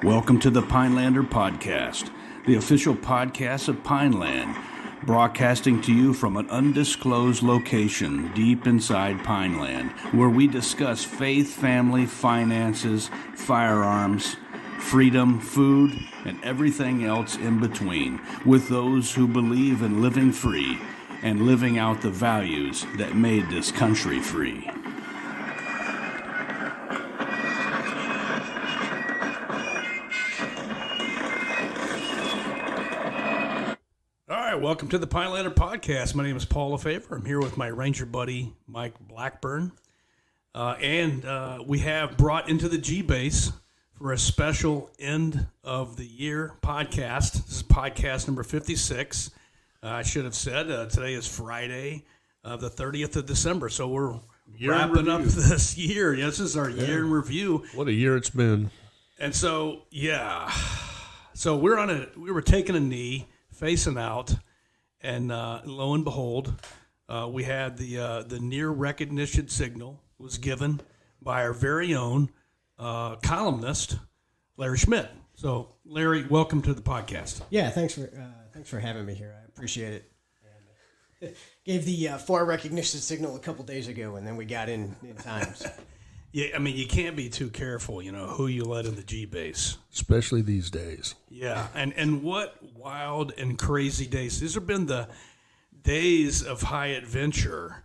Welcome to the Pinelander Podcast, the official podcast of Pineland, broadcasting to you from an undisclosed location deep inside Pineland, where we discuss faith, family, finances, firearms, freedom, food, and everything else in between, with those who believe in living free and living out the values that made this country free. Welcome to the Pinelander Podcast. My name is Paul LaFavor. I'm here with my ranger buddy, Mike Blackburn. And we have brought into the G-Base for a special end of the year podcast. This is podcast number 56. I should have said today is Friday, the 30th of December. So we're wrapping up this year. Yes, this is our year in review. What a year it's been. And so, So we were taking a knee, facing out. And lo and behold, we had the near recognition signal was given by our very own columnist, Larry Schmidt. So, Larry, welcome to the podcast. Yeah, thanks for having me here. I appreciate it. And gave the far recognition signal a couple days ago, and then we got in time. So. Yeah, I mean, you can't be too careful, who you let in the G-Base. Especially these days. Yeah, and what wild and crazy days. These have been the days of high adventure.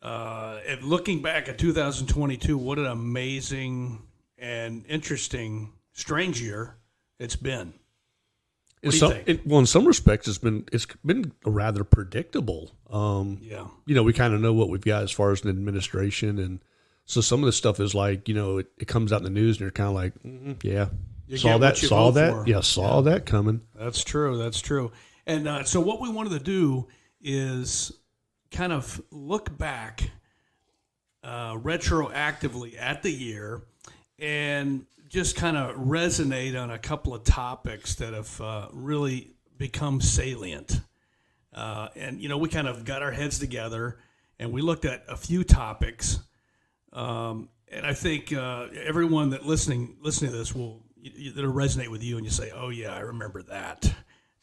And looking back at 2022, what an amazing and interesting, strange year it's been. What do you think? In some respects, it's been rather predictable. We kind of know what we've got as far as an administration, and so some of this stuff is like, it comes out in the news and you're kind of like, saw that coming. That's true. And so what we wanted to do is kind of look back retroactively at the year and just kind of resonate on a couple of topics that have really become salient. And we kind of got our heads together and we looked at a few topics. And I think everyone that listening to this that'll resonate with you, and you say, "Oh yeah, I remember that."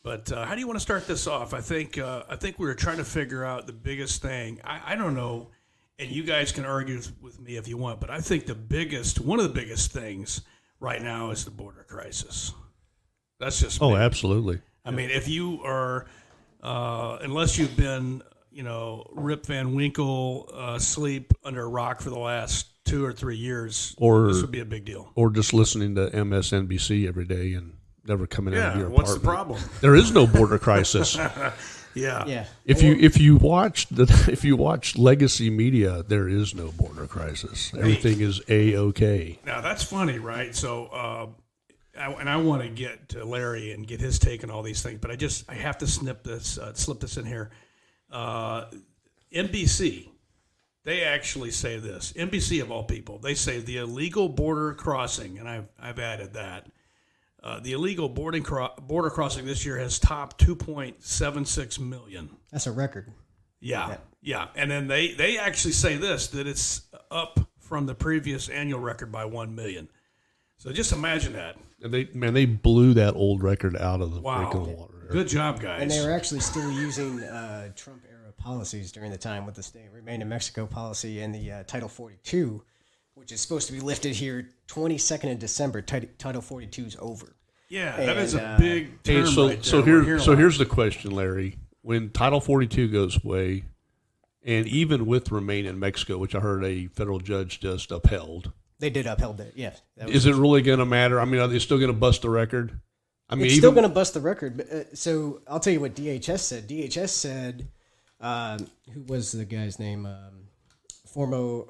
But how do you want to start this off? I think we were trying to figure out the biggest thing. I don't know, and you guys can argue with me if you want, but I think one of the biggest things right now is the border crisis. That's just me. Absolutely. I mean, if you are, unless you've been Rip Van Winkle sleep under a rock for the last 2 or 3 years, this would be a big deal. Or just listening to MSNBC every day and never coming out of your apartment. What's the problem? There is no border crisis. Yeah. If you watch legacy media, there is no border crisis. Everything is A-OK. Now that's funny, right? So, I want to get to Larry and get his take on all these things, but I have to slip this in here. NBC, they actually say this. NBC of all people, they say the illegal border crossing, and I've added that. The illegal border crossing this year has topped 2.76 million. That's a record. Yeah. And then they actually say this, that it's up from the previous annual record by 1 million. So just imagine that. And they blew that old record out of the freaking water. Good job, guys. And they were actually still using Trump-era policies during the time with the Stay Remain in Mexico policy and the Title 42, which is supposed to be lifted here 22nd of December. Title 42 is over. Yeah, that is a big term right there. So here's the question, Larry. When Title 42 goes away, and even with Remain in Mexico, which I heard a federal judge just upheld. They did upheld it, yes. Is it really going to matter? I mean, are they still going to bust the record? I mean, it's still going to bust the record. But, so I'll tell you what DHS said. DHS said, who was the guy's name? Former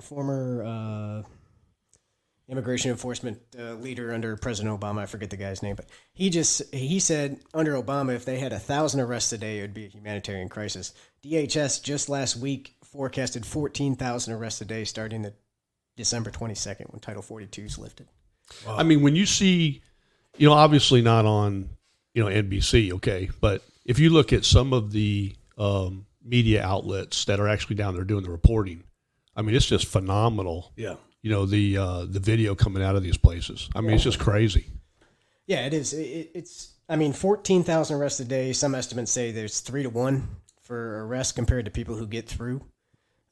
immigration enforcement leader under President Obama. I forget the guy's name, but he said under Obama, if they had 1,000 arrests a day, it would be a humanitarian crisis. DHS just last week forecasted 14,000 arrests a day starting the December 22nd when Title 42 is lifted. Wow. I mean, when you see, obviously not on, NBC, okay, but if you look at some of the media outlets that are actually down there doing the reporting, I mean, it's just phenomenal. Yeah. The video coming out of these places. I mean, it's just crazy. Yeah, it is. It's, I mean, 14,000 arrests a day. Some estimates say there's 3 to 1 for arrests compared to people who get through.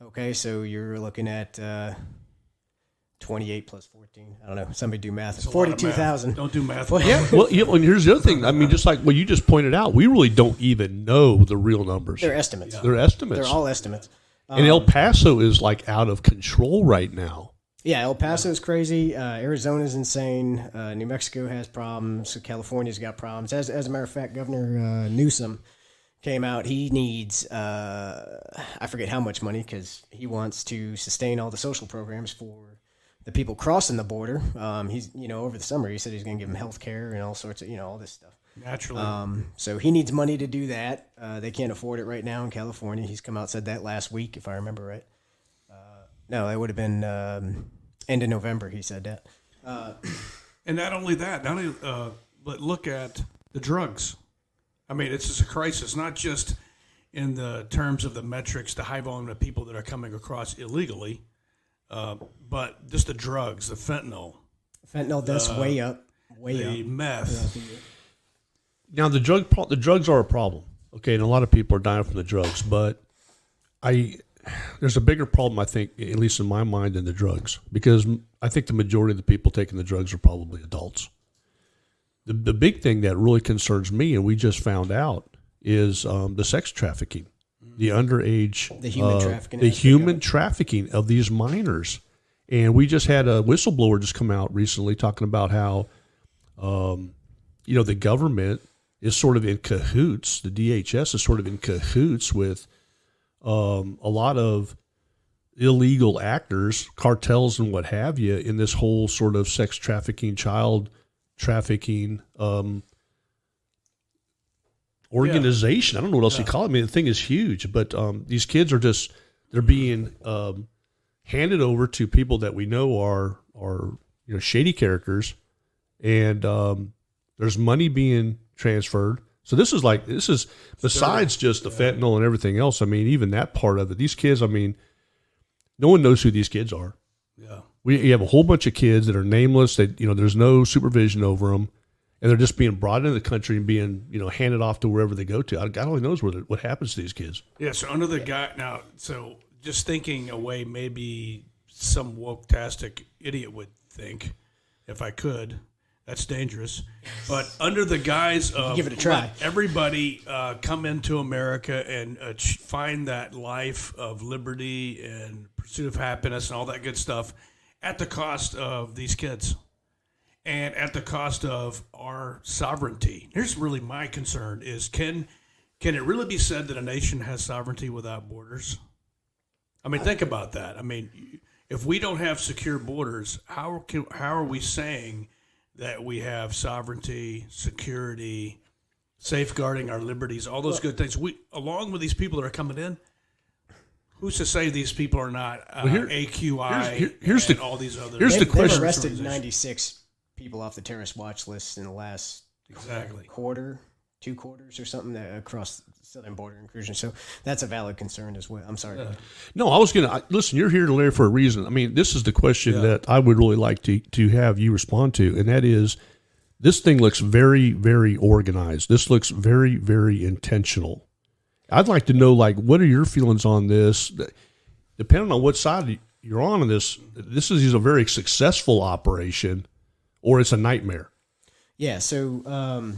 Okay, so you're looking at 28 plus 14. I don't know. Somebody do math. 42,000. Don't do math. Well, yeah. Well, and here's the other thing. I mean, just like what you just pointed out, we really don't even know the real numbers. They're estimates. They're estimates. They're all estimates. And El Paso is like out of control right now. Yeah, El Paso is crazy. Arizona's insane. New Mexico has problems. California's got problems. As a matter of fact, Governor Newsom came out. He needs, I forget how much money, because he wants to sustain all the social programs for the people crossing the border. He's, over the summer, he said he's going to give them health care and all sorts of, all this stuff. Naturally. So he needs money to do that. They can't afford it right now in California. He's come out and said that last week, if I remember right. No, it would have been end of November. He said that. And not only that, but look at the drugs. I mean, it's just a crisis, not just in the terms of the metrics, the high volume of people that are coming across illegally, but just the drugs, the fentanyl. Fentanyl deaths way up. The meth. Now the drugs are a problem. Okay, and a lot of people are dying from the drugs, but there's a bigger problem, I think, at least in my mind, than the drugs, because I think the majority of the people taking the drugs are probably adults. The big thing that really concerns me, and we just found out, is the sex trafficking, the underage, the human trafficking of these minors. And we just had a whistleblower just come out recently talking about how, the government is sort of in cahoots. The DHS is sort of in cahoots with a lot of illegal actors, cartels and what have you, in this whole sort of sex trafficking, child trafficking organization. I don't know what else you call it. I mean, the thing is huge, but these kids are they're being handed over to people that we know are shady characters, and there's money being transferred. So this is besides just the fentanyl and everything else. I mean, even that part of it. These kids, I mean, no one knows who these kids are. Yeah. We have a whole bunch of kids that are nameless. That there's no supervision over them, and they're just being brought into the country and being handed off to wherever they go to. God only knows what happens to these kids. Yeah. So under the guy now, so just thinking away, maybe some woke-tastic idiot would think, if I could. That's dangerous. But under the guise of give it a try, let everybody come into America and find that life of liberty and pursuit of happiness and all that good stuff at the cost of these kids and at the cost of our sovereignty. Here's really my concern is can it really be said that a nation has sovereignty without borders? I mean, think about that. I mean, if we don't have secure borders, how are we saying that we have sovereignty, security, safeguarding our liberties, all those good things? We, along with these people that are coming in, who's to say these people are not AQI here's and all these other... Here's the question. They've arrested 96 people off the terrorist watch list in the last quarter, 2 quarters or something across the southern border incursion. So that's a valid concern as well. I'm sorry. Yeah. No, I was going to... Listen, you're here to Larry for a reason. I mean, this is the question that I would really like to have you respond to, and that is, this thing looks very, very organized. This looks very, very intentional. I'd like to know, what are your feelings on this? Depending on what side you're on this is a very successful operation, or it's a nightmare. Yeah, so...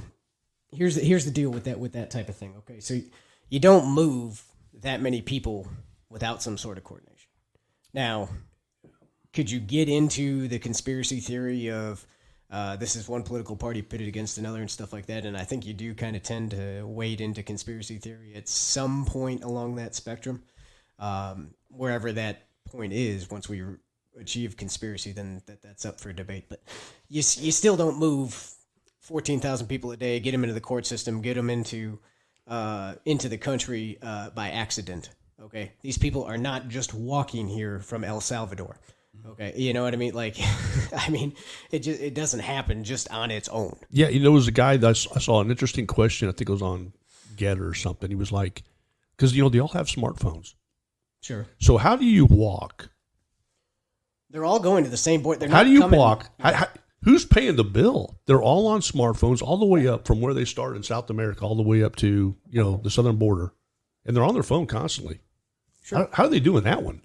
Here's the deal with that type of thing. Okay, so you don't move that many people without some sort of coordination. Now, could you get into the conspiracy theory of this is one political party pitted against another and stuff like that? And I think you do kind of tend to wade into conspiracy theory at some point along that spectrum. Wherever that point is, once we achieve conspiracy, then that's up for debate. But you still don't move 14,000 people a day, get them into the court system, get them into the country by accident. Okay, these people are not just walking here from El Salvador. Okay, you know what I mean? It doesn't happen just on its own. Yeah, there was a guy that I saw an interesting question. I think it was on Getter or something. He was like, because they all have smartphones. Sure. So how do you walk? They're all going to the same board. How do you walk? who's paying the bill? They're all on smartphones all the way up from where they start in South America all the way up to, the southern border. And they're on their phone constantly. Sure. How are they doing that one?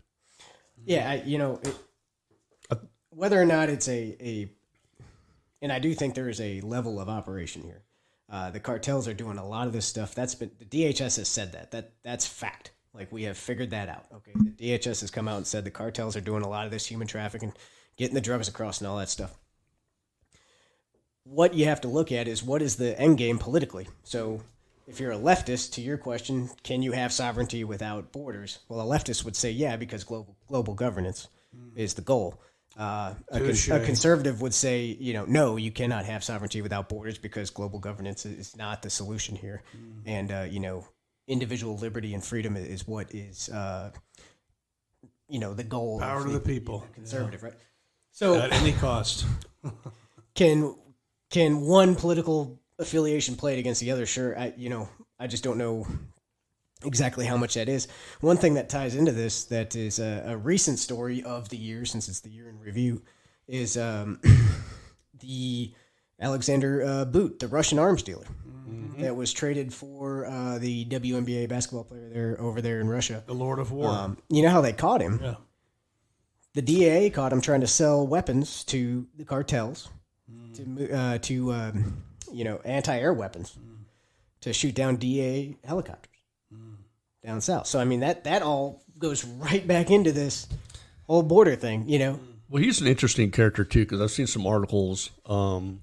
Yeah, whether or not it's and I do think there is a level of operation here. The cartels are doing a lot of this stuff. The DHS has said that's fact. Like, we have figured that out. Okay, the DHS has come out and said the cartels are doing a lot of this human trafficking, getting the drugs across and all that stuff. What you have to look at is what is the end game politically. So if you're a leftist, to your question, can you have sovereignty without borders? Well, a leftist would say, yeah, because global governance is the goal. A conservative would say, no, you cannot have sovereignty without borders because global governance is not the solution here. And, individual liberty and freedom is what is, the goal. Power to the people. Conservative, right? So at any cost. Can one political affiliation play it against the other? Sure. I just don't know exactly how much that is. One thing that ties into this that is a recent story of the year, since it's the year in review, is the Alexander Boot, the Russian arms dealer, that was traded for the WNBA basketball player over there in Russia. The Lord of War. You know how they caught him? Yeah. The DA caught him trying to sell weapons to the cartels, to anti-air weapons, to shoot down DA helicopters down south. So, I mean, that all goes right back into this whole border thing, Well, he's an interesting character, too, because I've seen some articles, and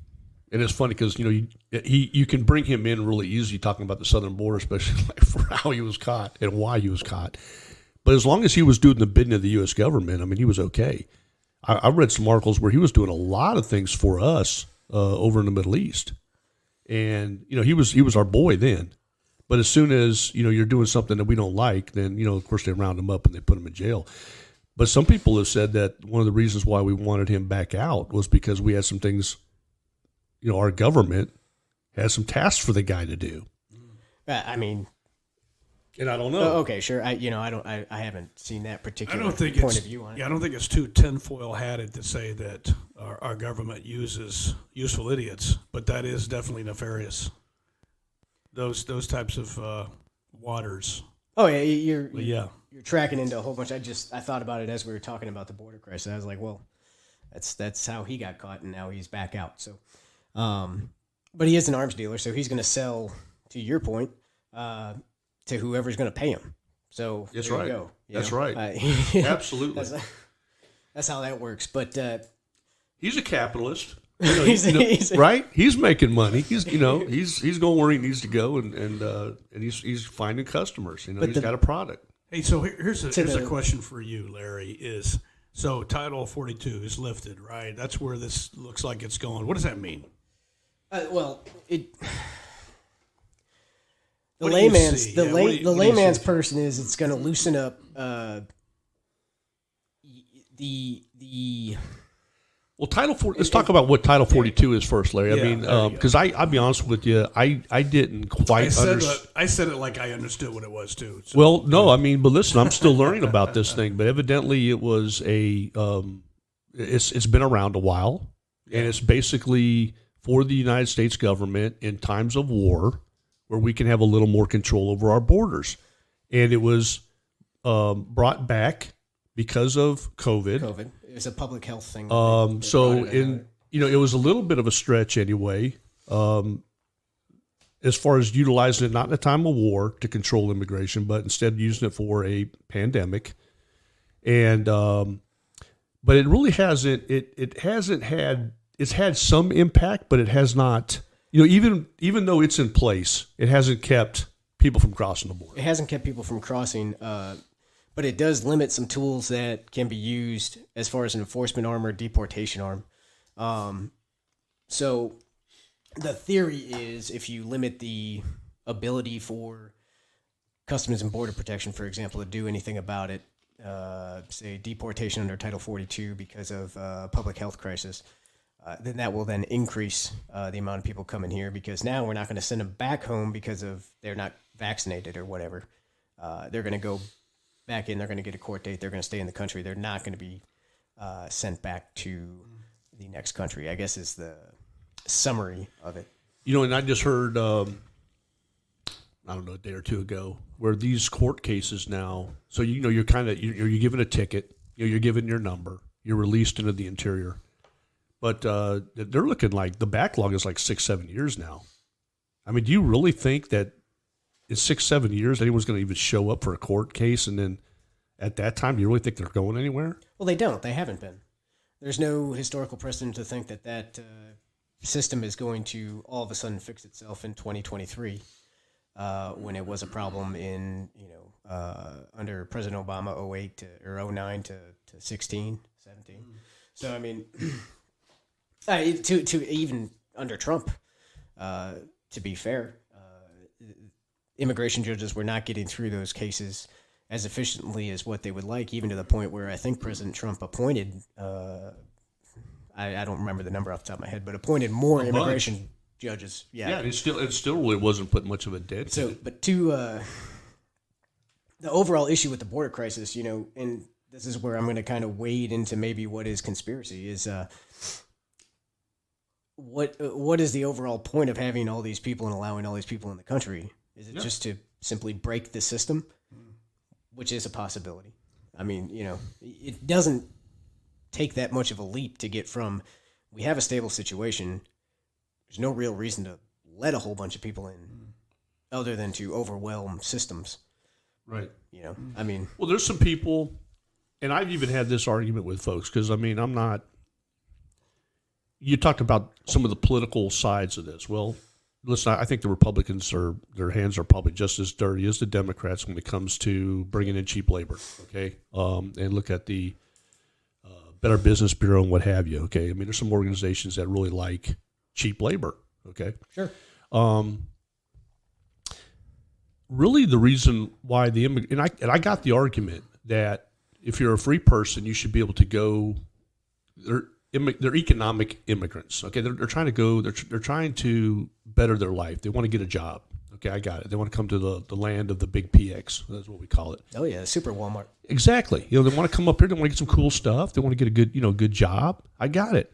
it's funny because, you can bring him in really easy talking about the southern border, especially like for how he was caught and why he was caught. But as long as he was doing the bidding of the U.S. government, I mean, he was okay. I read some articles where he was doing a lot of things for us over in the Middle East. And, he was our boy then. But as soon as, you're doing something that we don't like, then, of course, they round him up and they put him in jail. But some people have said that one of the reasons why we wanted him back out was because we had some things, our government has some tasks for the guy to do. I mean, and I don't know. Okay, sure. I haven't seen that particular point of view on it. Yeah, I don't think it's too tinfoil hatted to say that our government uses useful idiots, but that is definitely nefarious. Those types of waters. Oh yeah, you're tracking into a whole bunch. I thought about it as we were talking about the border crisis. I was like, well, that's how he got caught, and now he's back out. So, but he is an arms dealer, so he's going to sell. To your point, to whoever's going to pay him. So that's there right. You go. That's right. Absolutely. That's how that works. But he's a capitalist. Right? He's making money. He's he's going where he needs to go, and he's finding customers. He's got a product. Hey, so here's a question for you, Larry. So Title 42 is lifted, right? That's where this looks like it's going. What does that mean? The layman's person is it's going to loosen up the. Well, Title 4. Let's talk about what Title 42 is first, Larry. I mean, because I'll be honest with you, I didn't quite understand. I said it like I understood what it was too. So. Well, no, I mean, but listen, I'm still learning about this thing. But evidently, it was it's been around a while, and it's basically for the United States government in times of war, where we can have a little more control over our borders. And it was brought back because of COVID. It was a public health thing. It was a little bit of a stretch anyway, as far as utilizing it not in a time of war to control immigration, but instead using it for a pandemic. And but it really hasn't. It's had some impact, but it has not. Even though it's in place, it hasn't kept people from crossing the border. It hasn't kept people from crossing, but it does limit some tools that can be used as far as an enforcement arm or deportation arm. So the theory is if you limit the ability for Customs and Border Protection, for example, to do anything about it, say deportation under Title 42 because of public health crisis, then that will then increase the amount of people coming here because now we're not going to send them back home because of they're not vaccinated or whatever. They're going to go back in. They're going to get a court date. They're going to stay in the country. They're not going to be sent back to the next country, I guess, is the summary of it. And I just heard, I don't know, a day or two ago, where these court cases now, so you're kind of you're given a ticket, you're given your number, you're released into the interior, but they're looking like the backlog is like 6-7 years now. I mean, do you really think that in 6-7 years anyone's going to even show up for a court case, and then at that time, do you really think they're going anywhere? Well, they don't. They haven't been. There's no historical precedent to think that system is going to all of a sudden fix itself in 2023 when it was a problem in, under President Obama, 08 or 09 to 16, 17. So, I mean, to even under Trump, to be fair, immigration judges were not getting through those cases as efficiently as what they would like, even to the point where I think President Trump appointed, I don't remember the number off the top of my head, but appointed more immigration judges. Yeah, it still really wasn't putting much of a dent. So, but to the overall issue with the border crisis, and this is where I'm going to kind of wade into maybe what is conspiracy is. What is the overall point of having all these people and allowing all these people in the country? Is it just to simply break the system, which is a possibility? I mean, it doesn't take that much of a leap to get from we have a stable situation. There's no real reason to let a whole bunch of people in other than to overwhelm systems. Right. I mean. Well, there's some people, and I've even had this argument with folks because, I mean, I'm not. You talked about some of the political sides of this. Well, listen, I think the Republicans their hands are probably just as dirty as the Democrats when it comes to bringing in cheap labor. Okay, and look at the Better Business Bureau and what have you. Okay, I mean, there's some organizations that really like cheap labor. Okay, sure. Really, the reason why and I got the argument that if you're a free person, you should be able to go. They're economic immigrants. Okay, they're trying to go. They're trying to better their life. They want to get a job. Okay, I got it. They want to come to the land of the big PX. That's what we call it. Oh yeah, super Walmart. Exactly. They want to come up here. They want to get some cool stuff. They want to get a good job. I got it.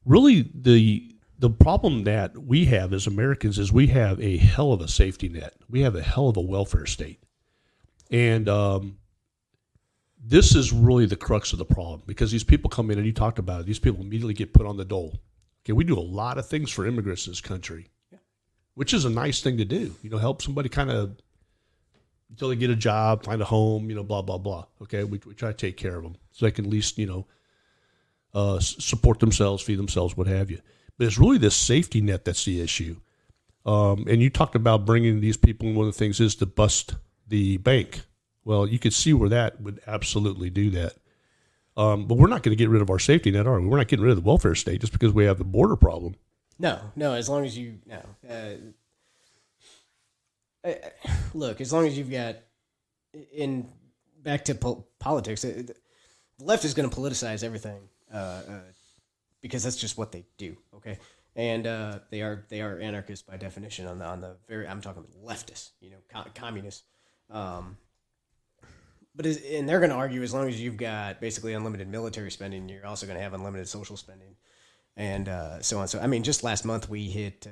Really, the problem that we have as Americans is we have a hell of a safety net. We have a hell of a welfare state, and this is really the crux of the problem because these people come in and you talked about it. These people immediately get put on the dole. Okay, we do a lot of things for immigrants in this country, which is a nice thing to do. Help somebody kind of until they get a job, find a home, blah, blah, blah. Okay, we try to take care of them so they can at least, support themselves, feed themselves, what have you. But it's really this safety net that's the issue. And you talked about bringing these people, and one of the things is to bust the bank. Well, you could see where that would absolutely do that. But we're not going to get rid of our safety net, are we? We're not getting rid of the welfare state just because we have the border problem. No, as long as you look, as long as you've got back to politics, the left is going to politicize everything because that's just what they do. Okay, and they are anarchists by definition on the very. I'm talking about leftists, communists. And they're going to argue as long as you've got basically unlimited military spending, you're also going to have unlimited social spending, and so on. So, I mean, just last month we hit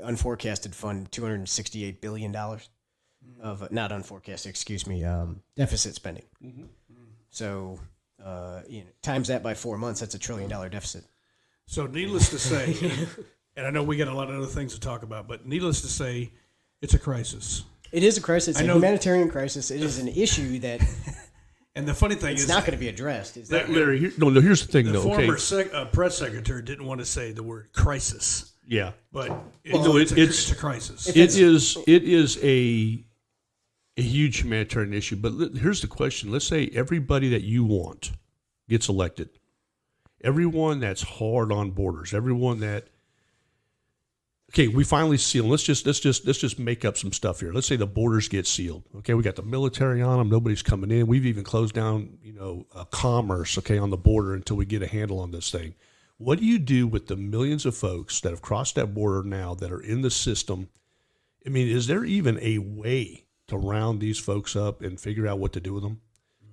unforecasted fund $268 billion of not unforecasted, excuse me, deficit spending. Mm-hmm. So, times that by 4 months, that's $1 trillion deficit. So, needless to say, and I know we got a lot of other things to talk about, but needless to say, it's a crisis. It is a crisis. It's a humanitarian crisis. It is an issue that, and the funny thing it's not going to be addressed. Here's the thing, the though. Former press secretary didn't want to say the word crisis. Yeah, but it's a crisis. It is a huge humanitarian issue. But here's the question: let's say everybody that you want gets elected, everyone that's hard on borders, everyone that. Okay, we finally seal. Let's just make up some stuff here. Let's say the borders get sealed. Okay, we got the military on them. Nobody's coming in. We've even closed down, commerce. Okay, on the border until we get a handle on this thing. What do you do with the millions of folks that have crossed that border now that are in the system? I mean, is there even a way to round these folks up and figure out what to do with them?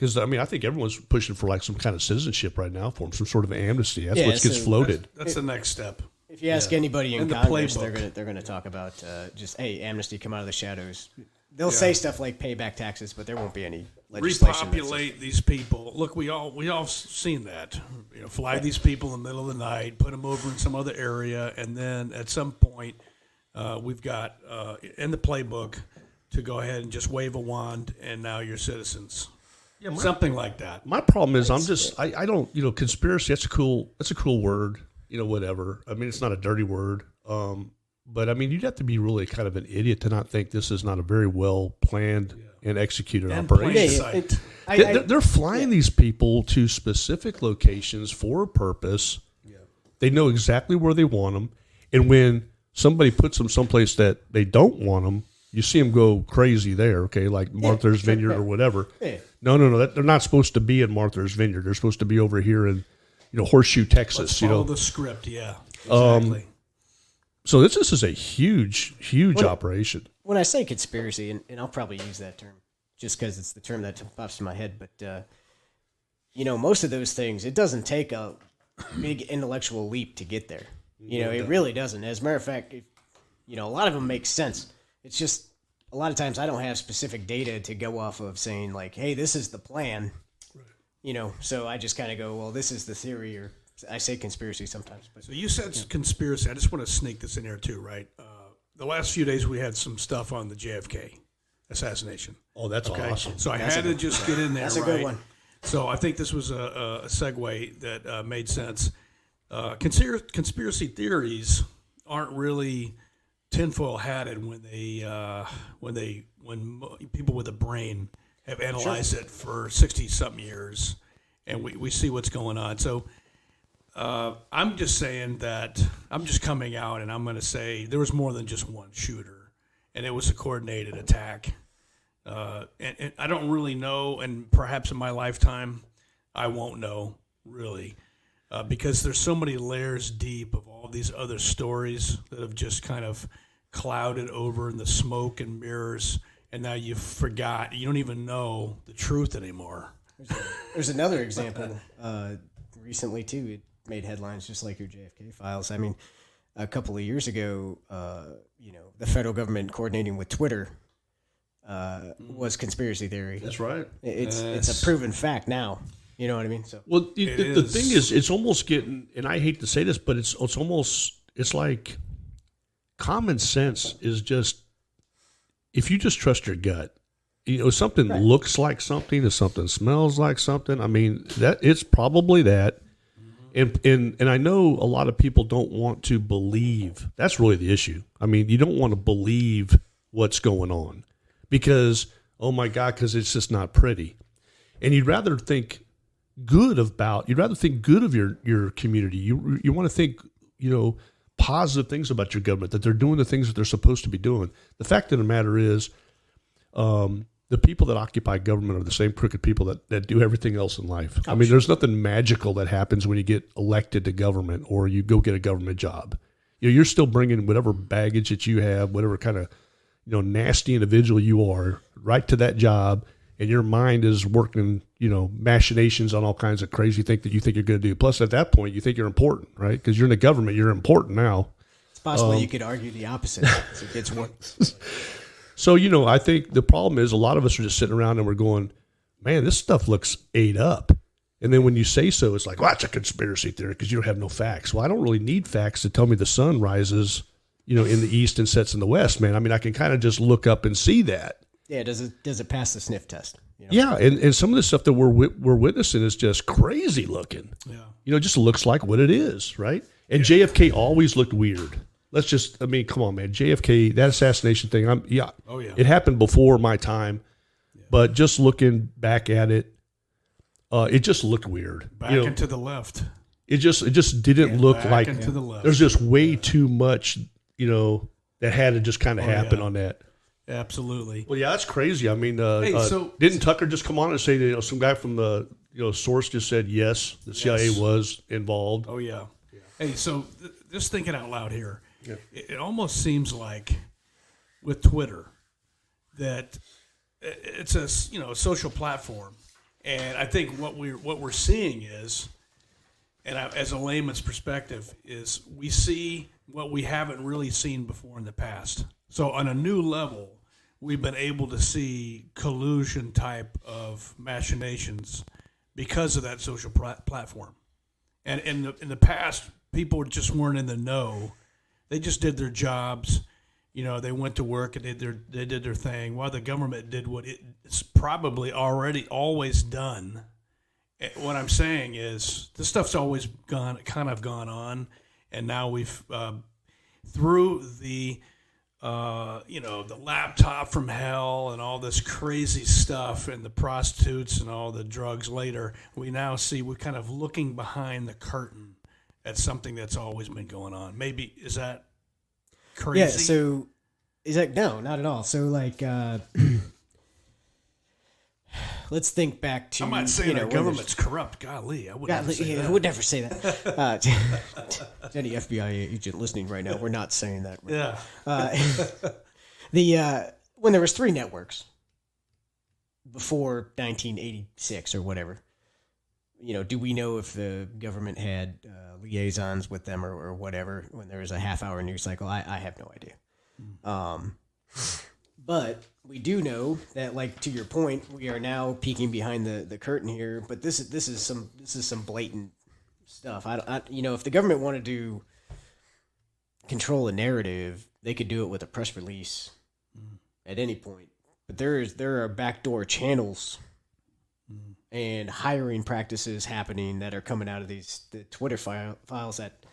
Because, I mean, I think everyone's pushing for like some kind of citizenship right now for them, some sort of amnesty. That's Yeah, what gets so floated. That's the next step. If you ask anybody in And the Congress, playbook. they're gonna talk about just amnesty, come out of the shadows. They'll say stuff like pay back taxes, but there won't be any legislation. Repopulate these people. Look, we all seen that. Fly these people in the middle of the night, put them over in some other area, and then at some point, we've got in the playbook to go ahead and just wave a wand, and now you're citizens. Yeah, something like that. My problem is I don't, conspiracy, that's a cool word, whatever. I mean, it's not a dirty word. But I mean, you'd have to be really kind of an idiot to not think this is not a very well planned and executed operation. They're flying these people to specific locations for a purpose. Yeah. They know exactly where they want them. And when somebody puts them someplace that they don't want them, you see them go crazy there, okay, like Martha's Vineyard or whatever. Yeah. No. They're not supposed to be in Martha's Vineyard. They're supposed to be over here in, Horseshoe, Texas. Let's follow the script, yeah. Exactly. So this is a huge operation. When I say conspiracy, and I'll probably use that term just because it's the term that pops in my head, but, most of those things, it doesn't take a big intellectual leap to get there. It really doesn't. As a matter of fact, a lot of them make sense. It's just a lot of times I don't have specific data to go off of saying like, hey, this is the plan, so I just kind of go, well, this is the theory, or I say conspiracy sometimes. But so you said conspiracy. I just want to sneak this in here too, right? The last few days we had some stuff on the JFK assassination. Oh, that's awesome. So I had to just get in there, that's a good one. So I think this was a segue that made sense. Conspiracy theories aren't really tinfoil hatted when people with a brain have analyzed it for 60-something years, and we see what's going on. So I'm just saying that I'm just coming out and I'm going to say there was more than just one shooter, and it was a coordinated attack. And I don't really know, and perhaps in my lifetime I won't know really, because there's so many layers deep of all these other stories that have just kind of clouded over in the smoke and mirrors, and now you forgot. You don't even know the truth anymore. There's another example recently too. It made headlines just like your JFK files. I mean, a couple of years ago, the federal government coordinating with Twitter was conspiracy theory. That's right. It's a proven fact now. You know what I mean? So well, the thing is, it's almost getting, and I hate to say this, but it's like common sense is just, if you just trust your gut, if something looks like something, if something smells like something, I mean, that it's probably that. And I know a lot of people don't want to believe. That's really the issue. I mean, you don't want to believe what's going on because, oh my God, because it's just not pretty. And you'd rather think good of your community. You want to think, positive things about your government, that they're doing the things that they're supposed to be doing. The fact of the matter is, the people that occupy government are the same crooked people that do everything else in life. I mean, there's nothing magical that happens when you get elected to government or you go get a government job. You're still bringing whatever baggage that you have, whatever kind of, nasty individual you are, right to that job, and your mind is working, machinations on all kinds of crazy things that you think you're going to do. Plus, at that point, you think you're important, right? Because you're in the government, you're important now. It's possible you could argue the opposite. So it gets worse. So, I think the problem is a lot of us are just sitting around and we're going, man, this stuff looks ate up. And then when you say so, it's like, well, that's a conspiracy theory because you don't have no facts. Well, I don't really need facts to tell me the sun rises, in the east and sets in the west, man. I mean, I can kind of just look up and see that. Yeah, does it pass the sniff test? Yeah, and some of the stuff that we're witnessing is just crazy looking. Yeah, just looks like what it is, right? And JFK always looked weird. Come on, man. JFK, that assassination thing, it happened before my time, but just looking back at it, it just looked weird. Back and to the left. It just didn't look like and to the left. There's just way too much, that had to just kind of happen on that. Absolutely. Well, yeah, that's crazy. I mean, didn't Tucker just come on and say, some guy from the, source just said, yes, the CIA was involved. Oh, yeah. Hey, so just thinking out loud here, it almost seems like with Twitter that it's a social platform, And I think what we're seeing is, and as a layman's perspective, is we see what we haven't really seen before in the past. So on a new level, we've been able to see collusion type of machinations because of that social platform. And in the past, people just weren't in the know. They just did their jobs. They went to work and they did their thing, while the government did what it's probably already always done. What I'm saying is this stuff's always gone on, and now we've through the the laptop from hell and all this crazy stuff and the prostitutes and all the drugs later, we now see we're kind of looking behind the curtain at something that's always been going on. Maybe is that crazy? Yeah, so is that no, not at all. So let's think back to. I'm not saying our government's corrupt. Golly, I would never say that. Any FBI agent listening right now, we're not saying that. Yeah. When there was 3 networks before 1986 or whatever, do we know if the government had liaisons with them or whatever when there was a half-hour news cycle? I have no idea. But we do know that, like, to your point, we are now peeking behind the curtain here. But this is some blatant stuff. If the government wanted to control a narrative, they could do it with a press release at any point. But there are backdoor channels and hiring practices happening that are coming out of the Twitter files that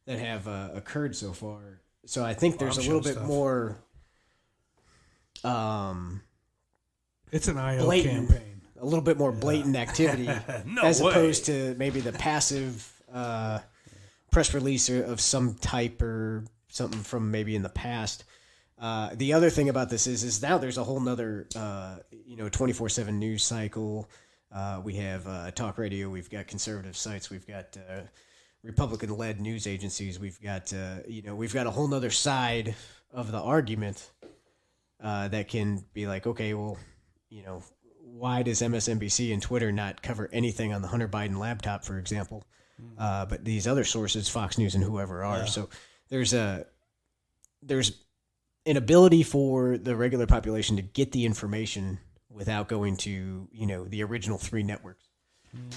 have occurred so far. So I think there's a little bit more. It's an IO blatant campaign. A little bit more blatant activity as opposed to maybe the passive press release of some type or something from maybe in the past. The other thing about this is now there's a whole nother 24/7 news cycle. We have talk radio. We've got conservative sites. We've got Republican-led news agencies. We've got we've got a whole nother side of the argument that can be like, okay, well, why does MSNBC and Twitter not cover anything on the Hunter Biden laptop, for example? But these other sources, Fox News and whoever are. Yeah. So there's an ability for the regular population to get the information without going to, the original 3 networks.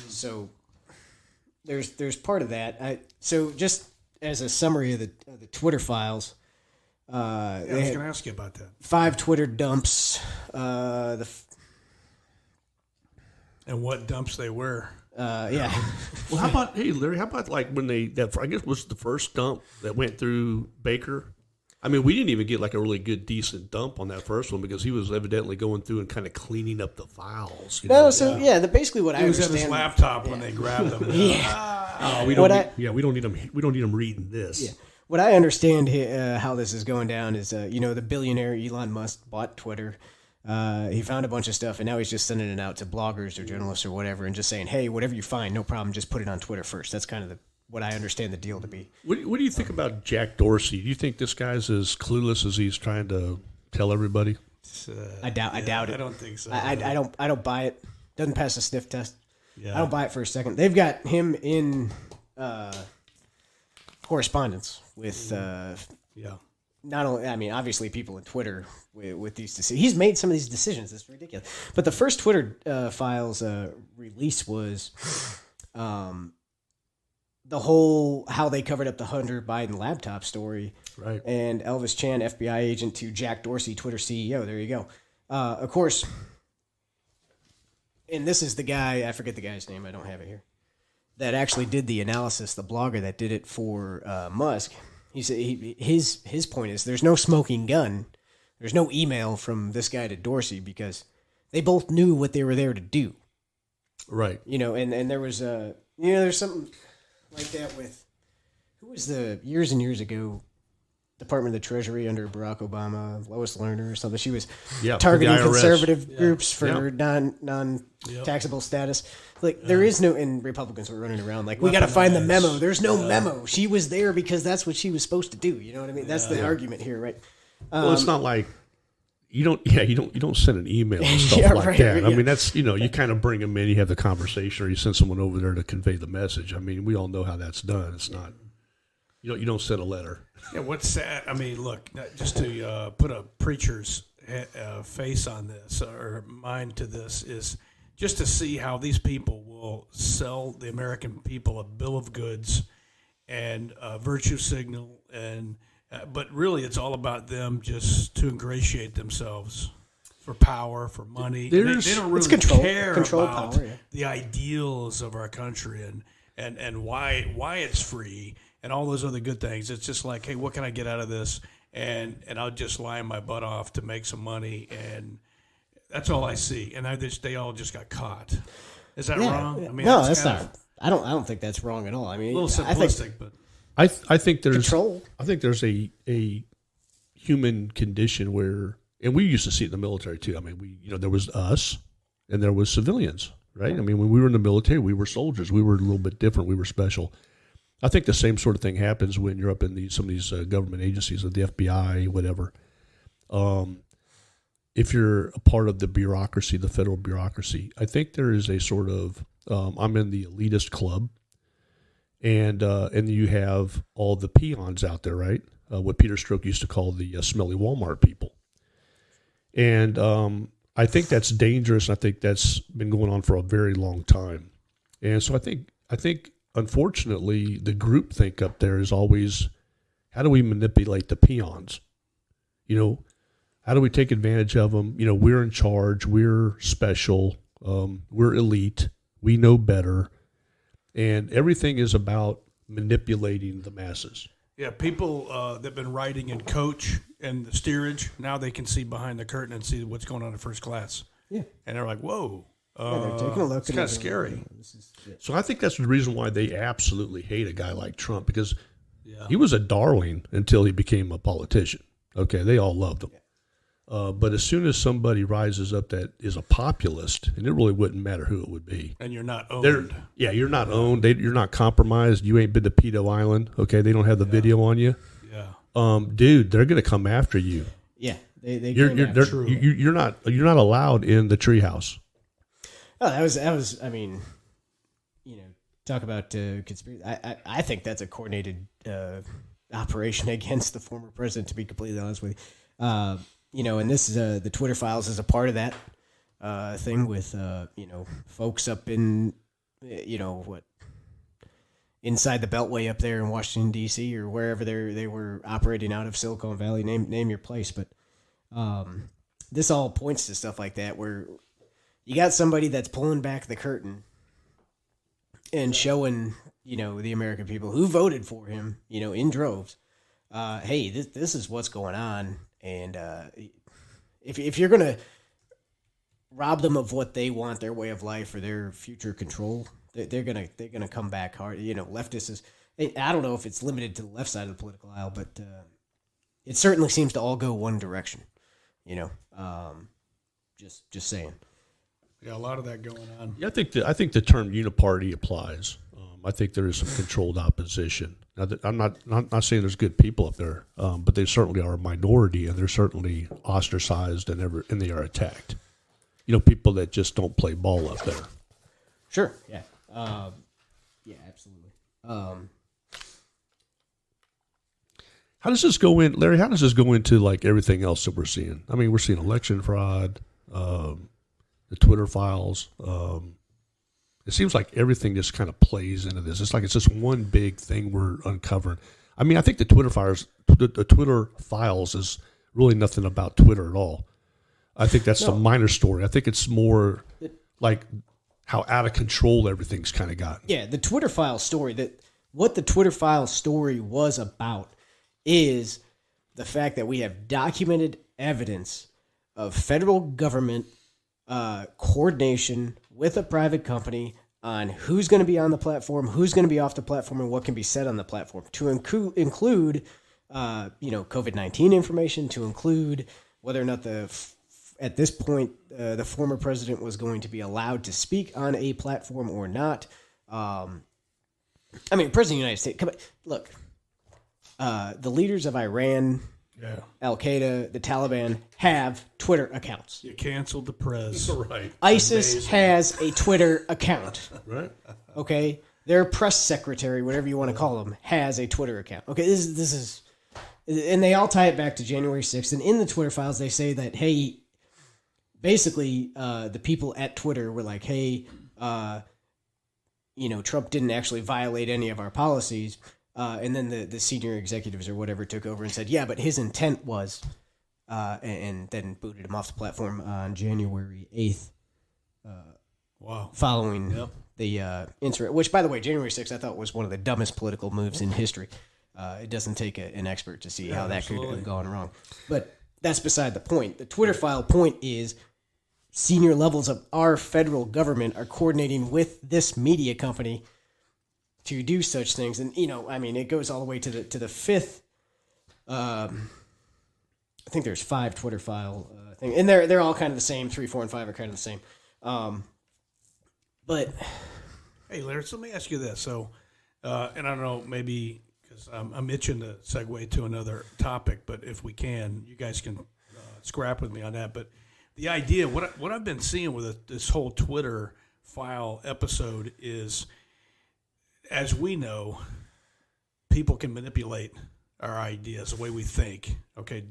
So there's part of that. So just as a summary of the Twitter files, I was going to ask you about that. 5 Twitter dumps. And what dumps they were. Yeah. Well, how about, hey, Larry, how about like when I guess was the first dump that went through Baker? I mean, we didn't even get like a really good, decent dump on that first one because he was evidently going through and kind of cleaning up the files. Basically what I understand. He was at his laptop when they grabbed him. We don't need him. We don't need him reading this. Yeah. What I understand how this is going down is, the billionaire Elon Musk bought Twitter. He found a bunch of stuff, and now he's just sending it out to bloggers or journalists or whatever, and just saying, "Hey, whatever you find, no problem. Just put it on Twitter first." That's kind of what I understand the deal to be. What do you think about Jack Dorsey? Do you think this guy's as clueless as he's trying to tell everybody? I doubt it. I don't think so. I don't buy it. Doesn't pass the sniff test. Yeah. I don't buy it for a second. They've got him in correspondence with not only, I mean, obviously people in Twitter with these decisions. He's made some of these decisions. It's ridiculous. But the first Twitter files release was the whole how they covered up the Hunter Biden laptop story. Right. And Elvis Chan, FBI agent, to Jack Dorsey, Twitter CEO. There you go. Of course, and this is the guy, I forget the guy's name, I don't have it here, that actually did the analysis, the blogger that did it for Musk. He said his point is there's no smoking gun. There's no email from this guy to Dorsey because they both knew what they were there to do. Right. And there was there's something like that with who was the years and years ago Department of the Treasury under Barack Obama, Lois Lerner or something. She was targeting conservative groups for non-taxable status. Like there is no, and Republicans were running around like, we got to find the memo. There's no memo. She was there because that's what she was supposed to do. You know what I mean? That's the argument here, right? Well, it's not like, you don't send an email and stuff Yeah, like right, that. I yeah. mean, that's, you kind of bring them in, you have the conversation, or you send someone over there to convey the message. I mean, we all know how that's done. It's not, you don't send a letter. Yeah, what's sad? I mean, look, just to put a preacher's face on this or mind to this is just to see how these people will sell the American people a bill of goods and a virtue signal, and but really it's all about them just to ingratiate themselves for power, for money. They don't really care about power, yeah. the ideals of our country and why it's free and all those other good things. It's just like, hey, what can I get out of this? And I'll just lie my butt off to make some money, and that's all I see. And they all just got caught. Is that wrong? I mean, no, that's not. I don't think that's wrong at all. I mean, a little simplistic, but I think there's control. I think there's a human condition where, and we used to see it in the military too. I mean, there was us and there was civilians, right? I mean, when we were in the military, we were soldiers. We were a little bit different. We were special. I think the same sort of thing happens when you're up in some of these government agencies, like the FBI, whatever. If you're a part of the bureaucracy, the federal bureaucracy, I think there is a sort of I'm in the elitist club, and you have all the peons out there, right? What Peter Strzok used to call the smelly Walmart people, and I think that's dangerous. And I think that's been going on for a very long time, and so I think. Unfortunately, the groupthink up there is always, how do we manipulate the peons? How do we take advantage of them? We're in charge. We're special. We're elite. We know better. And everything is about manipulating the masses. yeah, people that've been riding in coach and the steerage, now they can see behind the curtain and see what's going on in first class. Yeah. And they're like, whoa. They're taking a look. It's kind of scary. So I think that's the reason why they absolutely hate a guy like Trump, because he was a darling until he became a politician. Okay, they all loved him. But as soon as somebody rises up that is a populist, and it really wouldn't matter who it would be. And you're not owned. You're not owned. You're not compromised. You ain't been to Pedo Island. Okay, they don't have the video on you. Yeah. Dude, they're going to come after you. Yeah. You're not allowed in the treehouse. Oh, that was. I mean, talk about conspiracy. I think that's a coordinated operation against the former president. To be completely honest with you, and this is the Twitter files is a part of that thing with folks up in inside the Beltway up there in Washington D.C. or wherever they were operating out of Silicon Valley. Name your place, but this all points to stuff like that where. You got somebody that's pulling back the curtain and showing, the American people who voted for him, in droves. Hey, this is what's going on, and if you're gonna rob them of what they want, their way of life or their future control, they're gonna come back hard. Leftists is. I don't know if it's limited to the left side of the political aisle, but it certainly seems to all go one direction. Just saying. Yeah, a lot of that going on. Yeah, I think the term uniparty applies. I think there is some controlled opposition. Now, I'm not saying there's good people up there, but they certainly are a minority, and they're certainly ostracized and they are attacked. People that just don't play ball up there. Sure. Yeah. Yeah. Absolutely. How does this go in, Larry? How does this go into like everything else that we're seeing? I mean, we're seeing election fraud. The Twitter files. It seems like everything just kind of plays into this. It's like it's just one big thing we're uncovering. I mean, I think the Twitter files is really nothing about Twitter at all. I think that's a minor story. I think it's more like how out of control everything's kind of gotten. Yeah, the Twitter file story. What the Twitter file story was about is the fact that we have documented evidence of federal government coordination with a private company on who's going to be on the platform, who's going to be off the platform, and what can be said on the platform. To include, COVID-19 information. To include whether or not at this point the former president was going to be allowed to speak on a platform or not. President of the United States. Look, the leaders of Iran Al Qaeda, the Taliban have Twitter accounts. You canceled the press. Right. ISIS Amazing. has a Twitter account. Right. Okay, their press secretary, whatever you want to call them, has a Twitter account. Okay, this is, and they all tie it back to January 6th. And in the Twitter files, they say that, hey, basically, the people at Twitter were like, hey, Trump didn't actually violate any of our policies. And then the senior executives or whatever took over and said, yeah, but his intent was, and then booted him off the platform on January 8th. Wow. Following the incident, which, by the way, January 6th, I thought was one of the dumbest political moves in history. It doesn't take an expert to see how that could have gone wrong. But that's beside the point. The Twitter file point is senior levels of our federal government are coordinating with this media company to do such things. And, it goes all the way to the fifth. I think there's 5 Twitter file thing, and they're all kind of the same. 3, 4, and 5 are kind of the same. But hey, Larry, so let me ask you this. So, and I don't know, maybe because I'm itching to segue to another topic, but if we can, you guys can scrap with me on that. But the idea, what I've been seeing with this whole Twitter file episode is, as we know, people can manipulate our ideas, the way we think. Okay,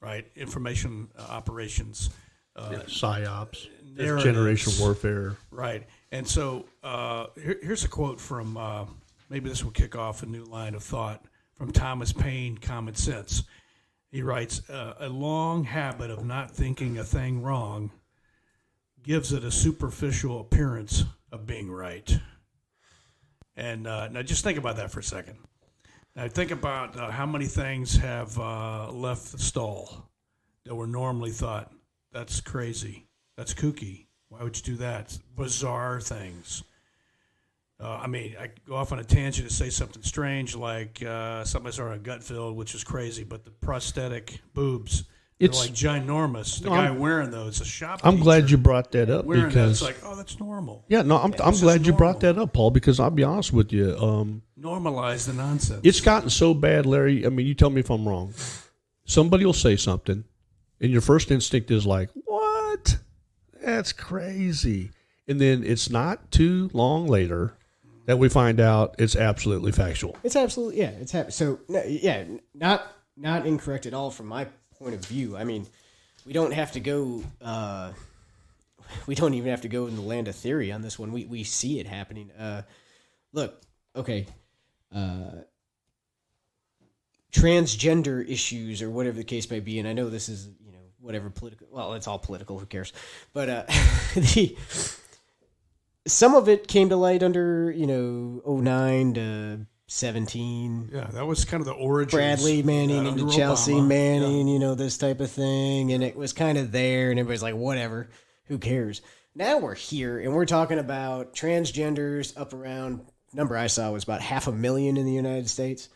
right? Information operations. PsyOps, Narratives. generation warfare. Right. And so here's a quote from, maybe this will kick off a new line of thought, from Thomas Paine, Common Sense. He writes, a long habit of not thinking a thing wrong gives it a superficial appearance of being right. And now just think about that for a second. Now think about how many things have left the stall that were normally thought, that's crazy, that's kooky. Why would you do that? Bizarre things. I go off on a tangent to say something strange, like something I saw on a gut filled, which is crazy, but the prosthetic boobs, they're like ginormous. The guy wearing those, a shop I'm glad teacher you brought that up wearing that, because it's like, oh, that's normal. yeah, no, I'm this glad is you brought normal. that up, Paul, because I'll be honest with you, Normalize the nonsense. it's gotten so bad, Larry. I mean, you tell me if I'm wrong. Somebody will say something, and your first instinct is like, "What? That's crazy." And then it's not too long later that we find out it's absolutely factual. it's absolutely, it's happening. So, not incorrect at all from my point of view. I mean, we don't have to go. We don't even have to go in the land of theory on this one. We see it happening. Look, okay. Transgender issues or whatever the case may be, and I know this is whatever political. Well, it's all political. Who cares? But some of it came to light under 09 to 17. Yeah, that was kind of the origins. Bradley Manning under into Chelsea Obama. Manning, this type of thing. And it was kind of there, and everybody's like, whatever, who cares? Now we're here, and we're talking about transgenders up around, number I saw was about 500,000 in the United States.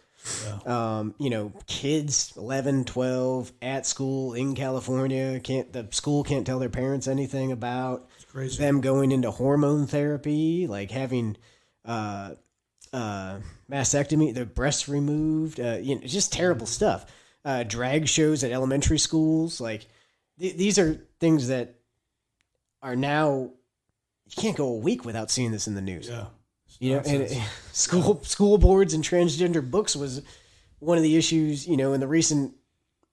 Yeah. Kids, 11, 12, at school in California, the school can't tell their parents anything about them going into hormone therapy, like having mastectomy, their breasts removed, just terrible stuff. Drag shows at elementary schools, like these are things that are now, you can't go a week without seeing this in the news. Yeah. And school boards and transgender books was one of the issues, in the recent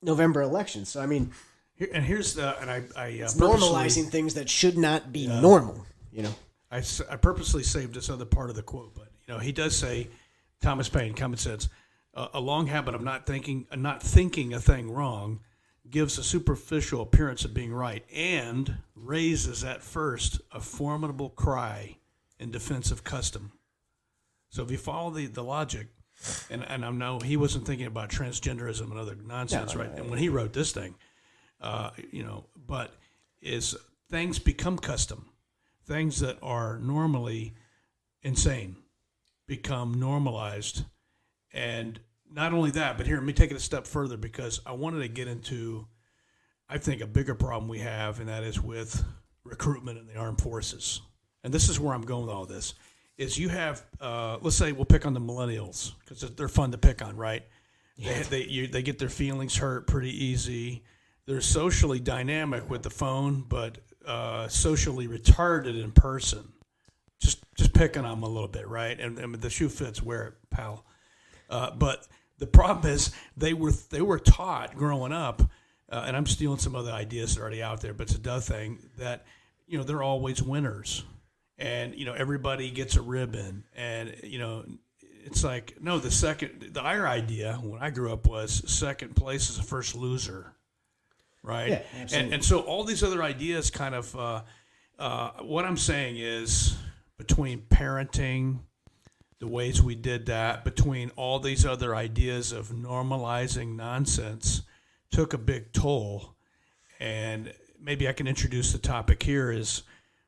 November election. So I mean, here's the it's normalizing things that should not be normal. I purposely saved this other part of the quote, but he does say, Thomas Paine, Common Sense, a long habit of not thinking a thing wrong gives a superficial appearance of being right and raises at first a formidable cry in defense of custom. So if you follow the logic, and I know he wasn't thinking about transgenderism and other nonsense, right? And when he wrote this thing, but is things become custom, things that are normally insane become normalized. And not only that, but here, let me take it a step further, because I wanted to get into, I think, a bigger problem we have, and that is with recruitment in the armed forces. And this is where I'm going with all this, is you have, let's say we'll pick on the millennials, because they're fun to pick on, right? They get their feelings hurt pretty easy. They're socially dynamic with the phone, but socially retarded in person. Just picking on them a little bit, right? And the shoe fits, wear it, pal. But the problem is they were taught growing up, and I'm stealing some other ideas that are already out there, but it's a duh thing, that they're always winners, and everybody gets a ribbon, and it's like, no, our idea when I grew up was second place is the first loser, right? Yeah, absolutely. And so all these other ideas kind of what I'm saying is, between parenting, the ways we did that, between all these other ideas of normalizing nonsense, took a big toll. And maybe I can introduce the topic here is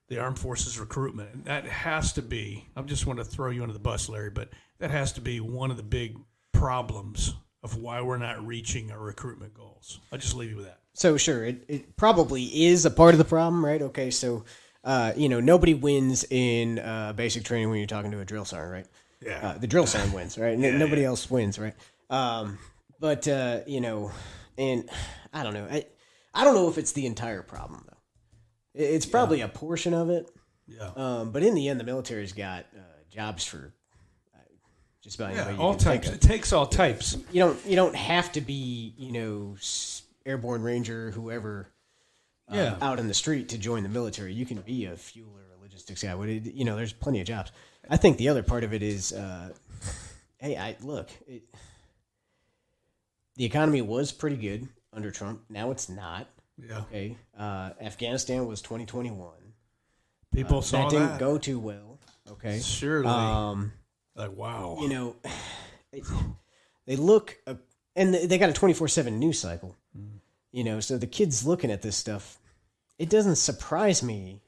the Armed Forces recruitment. And that has to be, I just want to throw you under the bus, Larry, but that has to be one of the big problems of why we're not reaching our recruitment goals. I'll just leave you with that. So sure, it probably is a part of the problem, right? Okay, so nobody wins in basic training when you're talking to a drill sergeant, right? Yeah. The drill sergeant wins, right? Nobody else wins, right? But and I don't know. I don't know if it's the entire problem though. It's probably a portion of it. Yeah. But in the end, the military's got jobs for just about anybody. All types. It takes all types. You don't have to be airborne ranger, whoever. Out in the street to join the military. You can be a fueler, a logistics guy. There's plenty of jobs. I think the other part of it is, the economy was pretty good under Trump. Now it's not. Yeah. Okay. Afghanistan was 2021. People saw that didn't go too well. Okay. Surely. Like, wow. They look, and they got a 24/7 news cycle. So the kids looking at this stuff, it doesn't surprise me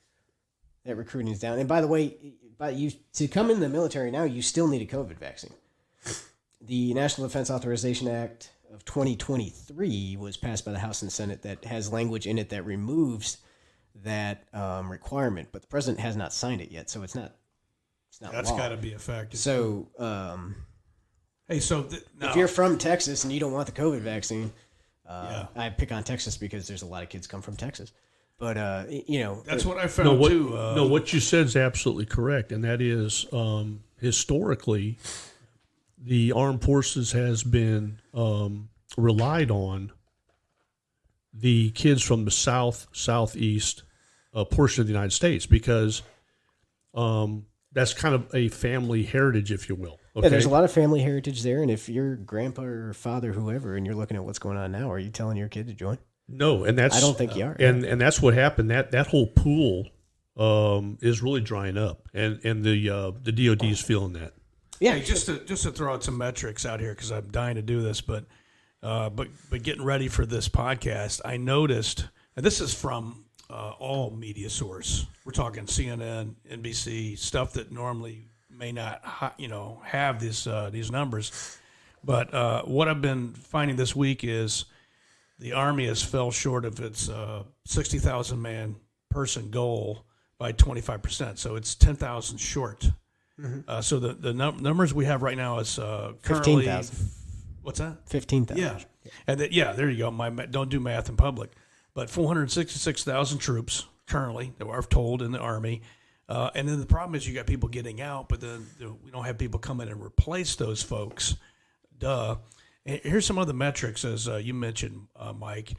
that recruiting is down. And by the way, to come in the military now, you still need a COVID vaccine. The National Defense Authorization Act of 2023 was passed by the House and Senate that has language in it that removes that requirement, but the president has not signed it yet, so it's not. That's got to be effective. So, if you're from Texas and you don't want the COVID vaccine. I pick on Texas because there's a lot of kids come from Texas, but that's what I found too. What you said is absolutely correct, and that is historically, the armed forces has been relied on the kids from the southeast portion of the United States because that's kind of a family heritage, if you will. Okay? Yeah, there's a lot of family heritage there, and if you're grandpa or father, whoever, and you're looking at what's going on now, are you telling your kid to join? No, and that's I don't think you are. And that's what happened. That whole pool is really drying up, and the DoD is feeling that. Yeah, hey, just to throw out some metrics out here because I'm dying to do this, but getting ready for this podcast, I noticed, and this is from all media source. We're talking CNN, NBC, stuff that normally may not, have these numbers. But what I've been finding this week is the Army has fell short of its 60,000 man person goal by 25%. So it's 10,000 short. Mm-hmm. So the numbers we have right now is currently 15,000. What's that? 15,000. Yeah, and there you go. Don't do math in public. But 466,000 troops currently that are told in the Army. And then the problem is you got people getting out, but then we don't have people come in and replace those folks. Duh. And here's some other metrics, as you mentioned, Mike.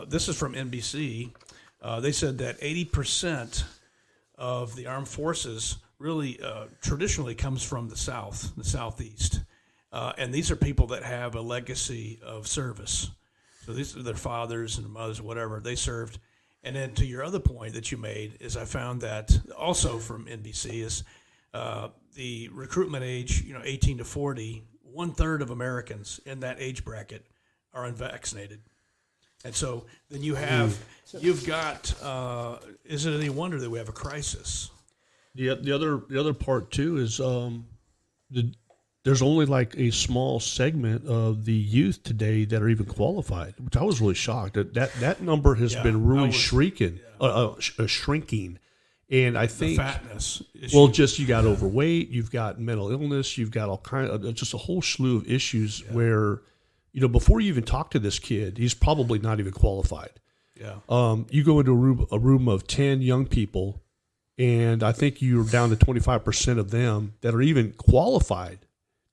This is from NBC. They said that 80% of the armed forces really traditionally comes from the South, the Southeast. And these are people that have a legacy of service. So these are their fathers and mothers, whatever, they served. And then to your other point that you made is I found that also from NBC is the recruitment age, 18 to 40, 1/3 of Americans in that age bracket are unvaccinated. And so then you've got, is it any wonder that we have a crisis? The other part too is there's only like a small segment of the youth today that are even qualified, which I was really shocked. That number has been really shrinking. And I think the fatness issue. Well, just you got overweight, you've got mental illness, you've got all kind of just a whole slew of issues where before you even talk to this kid, he's probably not even qualified. Yeah. You go into a room of 10 young people, and I think you're down to 25% of them that are even qualified.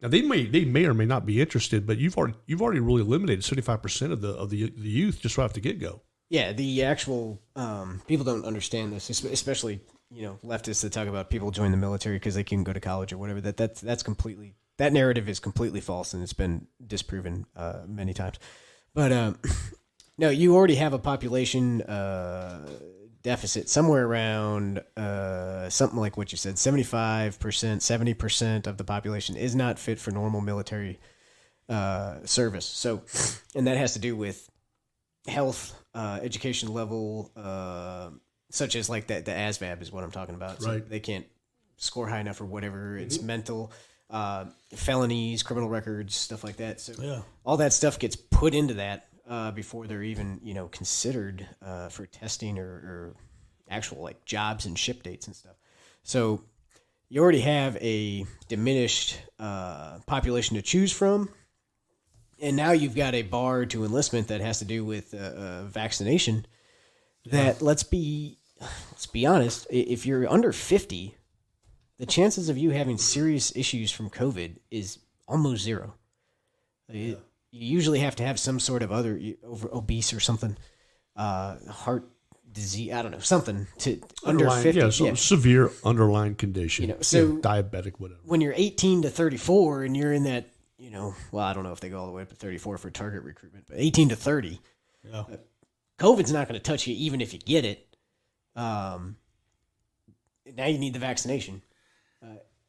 Now they may or may not be interested, but you've already really eliminated 75% of the youth just right off the get go. Yeah, the actual people don't understand this, especially leftists that talk about people join the military because they can go to college or whatever. That's completely, that narrative is completely false, and it's been disproven many times. But no, you already have a population deficit somewhere around something like what you said, 75%, 70% of the population is not fit for normal military service. So, and that has to do with health, education level, such as like the ASVAB is what I'm talking about. So right. They can't score high enough or whatever. It's mental, felonies, criminal records, stuff like that. So all that stuff gets put into that before they're even, considered for testing or actual like jobs and ship dates and stuff. So you already have a diminished population to choose from. And now you've got a bar to enlistment that has to do with vaccination. That let's be honest, if you're under 50, the chances of you having serious issues from COVID is almost zero. You usually have to have some sort of other obese or something, heart disease. I don't know, something to under 50. Severe underlying condition. So diabetic, whatever. When you're 18 to 34 and you're in that. Well, I don't know if they go all the way up to 34 for target recruitment, but 18 to 30, COVID's not going to touch you even if you get it. Now you need the vaccination.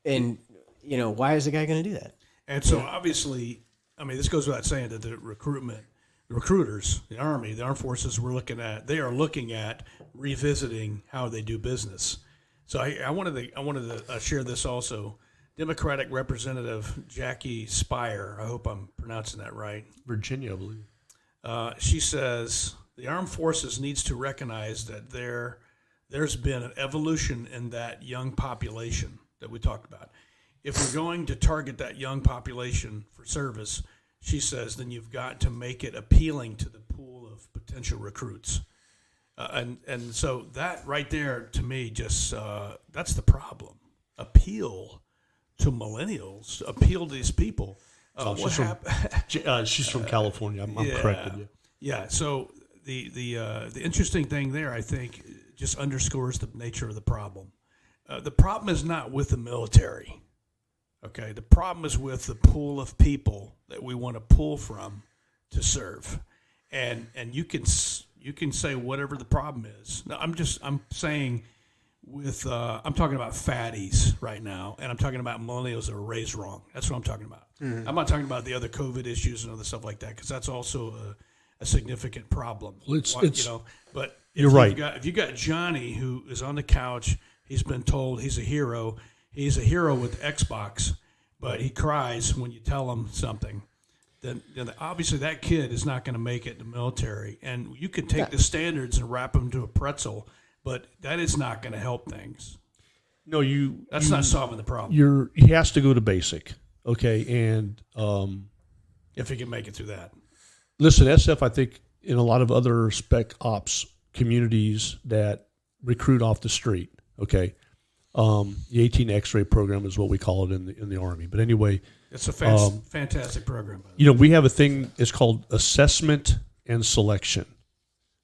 And why is the guy going to do that? And so obviously, I mean, this goes without saying that the recruiters, the Army, the Armed Forces, they are looking at revisiting how they do business. So I wanted to share this also. Democratic Representative Jackie Spire, I hope I'm pronouncing that right. Virginia, I believe. She says the Armed Forces needs to recognize that there's been an evolution in that young population that we talked about. If we're going to target that young population for service, she says, then you've got to make it appealing to the pool of potential recruits. And so that right there, to me, just that's the problem. Appeal to millennials, appeal to these people. She's from California. I'm correcting you. Yeah. So the interesting thing there, I think, just underscores the nature of the problem. The problem is not with the military. Okay. The problem is with the pool of people that we want to pull from to serve, and you can say whatever the problem is. Now, I'm saying. I'm talking about fatties right now, and I'm talking about millennials that were raised wrong. That's what I'm talking about. Mm-hmm. I'm not talking about the other COVID issues and other stuff like that, because that's also a significant problem. But you're right. If you got Johnny who is on the couch, he's been told he's a hero. He's a hero with Xbox, but he cries when you tell him something. Then obviously that kid is not going to make it in the military. And you could take the standards and wrap them to a pretzel, but that is not going to help things. No, that's not solving the problem. He has to go to basic, okay? And if he can make it through that. Listen, SF, I think in a lot of other spec ops communities that recruit off the street, okay? The 18 X-ray program is what we call it in the Army. But anyway, it's a fantastic program. We have a thing. It's called assessment and selection.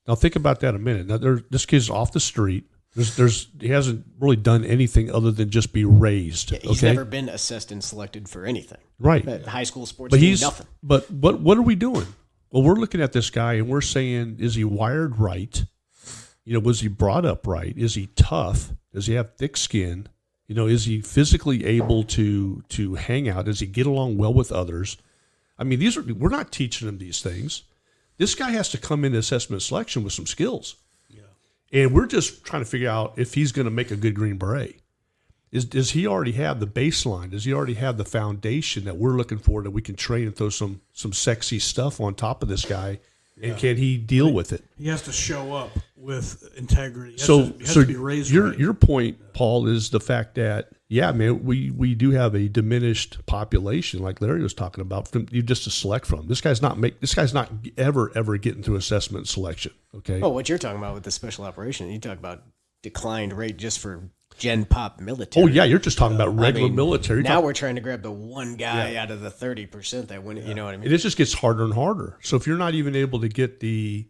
Now think about that a minute. Now this kid's off the street. He hasn't really done anything other than just be raised. Yeah, he's never been assessed and selected for anything. Right. High school sports team, nothing. But what are we doing? Well, we're looking at this guy and we're saying, is he wired right? Was he brought up right? Is he tough? Does he have thick skin? Is he physically able to hang out? Does he get along well with others? I mean, we're not teaching him these things. This guy has to come into assessment selection with some skills. Yeah. And we're just trying to figure out if he's going to make a good Green Beret. Does he already have the baseline? Does he already have the foundation that we're looking for, that we can train and throw some sexy stuff on top of this guy? And can he deal with it? He has to show up with integrity. He has So to be raised right. Your point, Paul, is the fact that yeah, man, we do have a diminished population, like Larry was talking about. You just to select from. This guy's not ever getting through assessment and selection. Okay. Oh, what you're talking about with the special operation? You talk about declined rate just for Gen Pop military. Oh yeah, you're just talking about regular military. Now we're trying to grab the one guy out of the 30% that win. You know what I mean? It just gets harder and harder. So if you're not even able to get the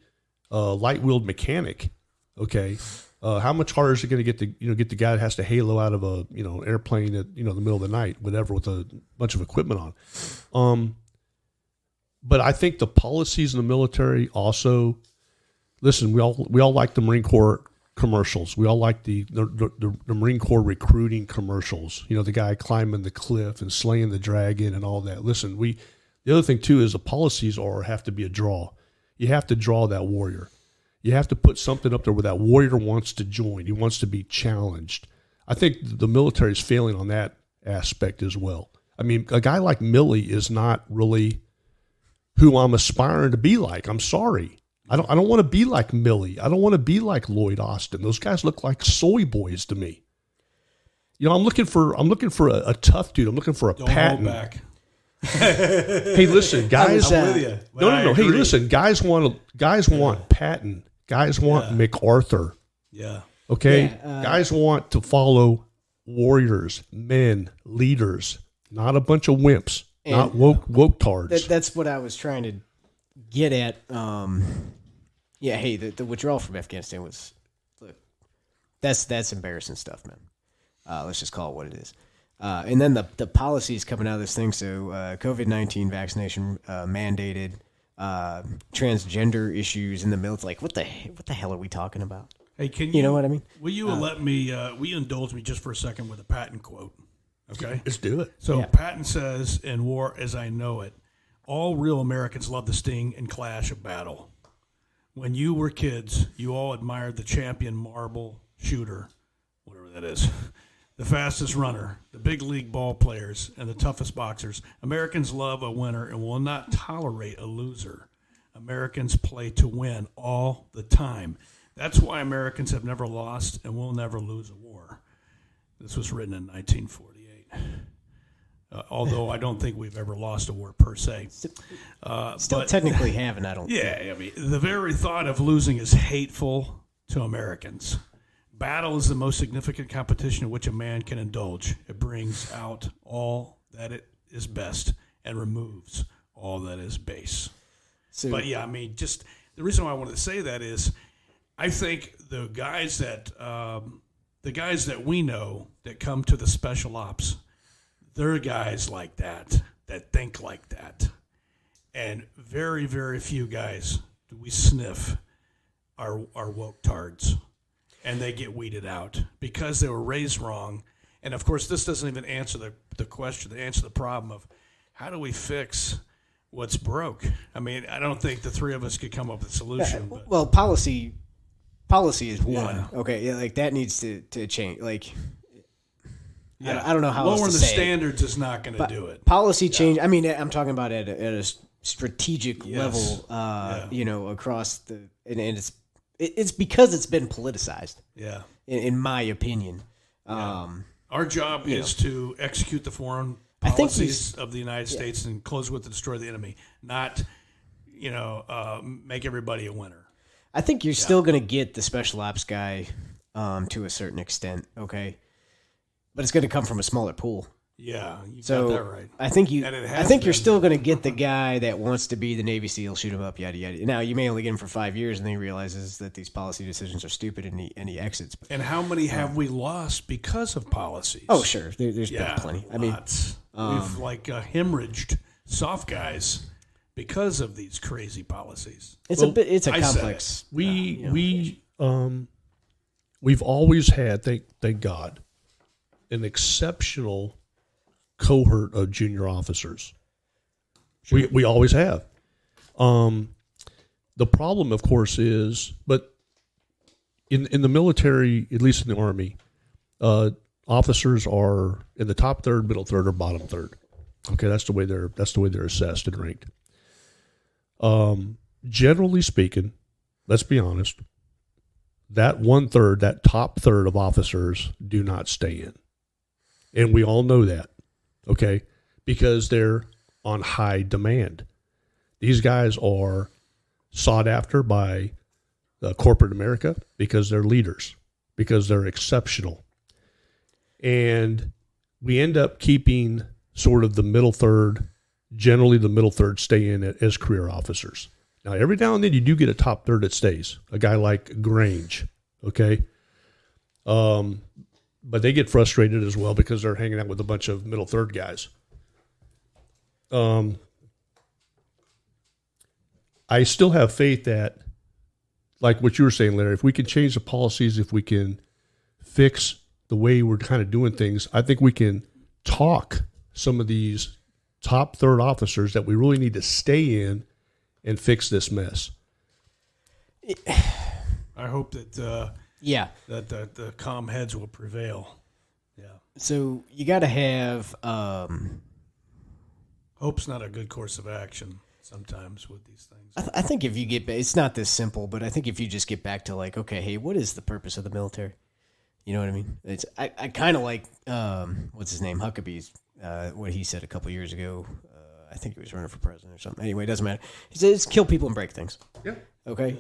light-wheeled mechanic, okay. How much harder is it going to get the guy that has to halo out of a airplane at the middle of the night, whatever, with a bunch of equipment on? But I think the policies in the military also. Listen, we all like the Marine Corps commercials. We all like the Marine Corps recruiting commercials. The guy climbing the cliff and slaying the dragon and all that. Listen, the other thing too is the policies have to be a draw. You have to draw that warrior. You have to put something up there where that warrior wants to join. He wants to be challenged. I think the military is failing on that aspect as well. I mean, a guy like Milley is not really who I'm aspiring to be like. I'm sorry. I don't want to be like Milley. I don't want to be like Lloyd Austin. Those guys look like soy boys to me. I'm looking for a tough dude. I'm looking for a Patton. Hold back. Hey, listen, guys. I'm with you. No. Hey, listen, guys want Patton. Guys want MacArthur. Yeah. Okay? Guys want to follow warriors, men, leaders, not a bunch of wimps, not woke tards. That's what I was trying to get at. Hey, the withdrawal from Afghanistan was, look, that's embarrassing stuff, man. Let's just call it what it is. And then the policies coming out of this thing. So COVID-19 vaccination mandated. Transgender issues in the military. Like, what the hell are we talking about? Hey, you know what I mean? Will you let me? Will you indulge me just for a second with a Patton quote? Okay, let's do it. So Patton says, "In war as I know it, all real Americans love the sting and clash of battle. When you were kids, you all admired the champion marble shooter, whatever that is." The fastest runner, the big league ball players, and the toughest boxers. Americans love a winner and will not tolerate a loser. Americans play to win all the time. That's why Americans have never lost and will never lose a war. This was written in 1948. Although I don't think we've ever lost a war per se. Still technically haven't, I don't think. I mean, the very thought of losing is hateful to Americans. Battle is the most significant competition in which a man can indulge. It brings out all that it is best and removes all that is base. But I mean, just the reason why I wanted to say that is, I think the guys that we know that come to the special ops, they're guys like that think like that, and very, very few guys do we sniff are woke tards. And they get weeded out because they were raised wrong. And, of course, this doesn't even answer the question, answer the problem of how do we fix what's broke? I mean, I don't think the three of us could come up with a solution. But. Well, policy is one. Yeah. Okay, like that needs to change. Like, I don't know how lowering else to the say standards is not going to do it. Policy change. I mean, I'm talking about at a strategic level. Across the and it's because it's been politicized. Yeah, in my opinion. Our job is to execute the foreign policies of the United States and close with to destroy the enemy, not make everybody a winner. I think you're still going to get the special ops guy to a certain extent, okay? But it's going to come from a smaller pool. Yeah, you got that right. I think you're still going to get the guy that wants to be the Navy SEAL, shoot him up, yada yada. Now you may only get him for 5 years, and then he realizes that these policy decisions are stupid, and he exits. And how many have we lost because of policies? Oh, sure, there's been plenty. I mean, we've hemorrhaged soft guys because of these crazy policies. It's a complex. We've always had, thank God, an exceptional cohort of junior officers. Sure. We always have. The problem, of course, is, but in the military, at least in the Army, officers are in the top third, middle third, or bottom third. Okay, that's the way they're assessed and ranked. Generally speaking, let's be honest, that 1/3, that top third of officers do not stay in. And we all know that, okay, because they're on high demand. These guys are sought after by corporate America because they're leaders, because they're exceptional. And we end up keeping sort of the middle third, generally the middle third stay in as career officers. Now, every now and then you do get a top third that stays, a guy like Grange, okay? But they get frustrated as well because they're hanging out with a bunch of middle third guys. I still have faith that, like what you were saying, Larry, if we can change the policies, if we can fix the way we're kind of doing things, I think we can talk some of these top third officers that we really need to stay in and fix this mess. I hope that that the calm heads will prevail. Yeah. So you got to have. Hope's not a good course of action sometimes with these things. I think if you get, it's not this simple, but I think if you just get back to like, okay, hey, what is the purpose of the military? You know what I mean? It's I kind of like what's his name, Huckabee's what he said a couple years ago. I think he was running for president or something. Anyway, it doesn't matter. He said it's kill people and break things. Yeah. Okay.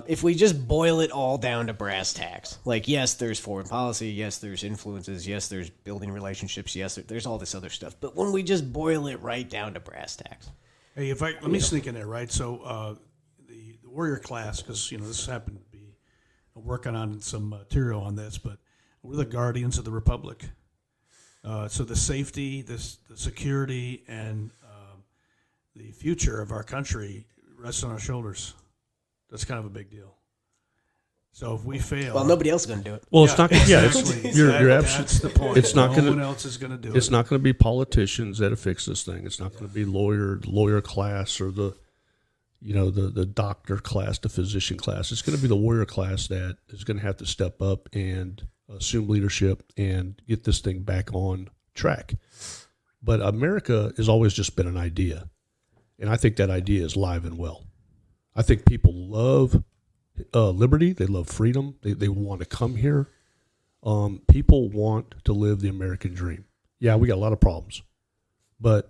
If we just boil it all down to brass tacks, like yes, there's foreign policy, yes, there's influences, yes, there's building relationships, yes, there's all this other stuff. But when we just boil it right down to brass tacks. Hey, let me sneak in there, right? So the warrior class, because this happened to be working on some material on this, but we're the guardians of the republic. So the safety, the security, and the future of our country rests on our shoulders. That's kind of a big deal. So if we fail, well, nobody else is going to do it. Well, it's not. Yeah, exactly. you're That's the point. It's not going to. No one else is going to do it. It's not going to be politicians that fix this thing. It's not going to be lawyer class or the doctor class, the physician class. It's going to be the warrior class that is going to have to step up and assume leadership and get this thing back on track. But America has always just been an idea, and I think that idea is live and well. I think people love liberty. They love freedom. They want to come here. People want to live the American dream. Yeah, we got a lot of problems, but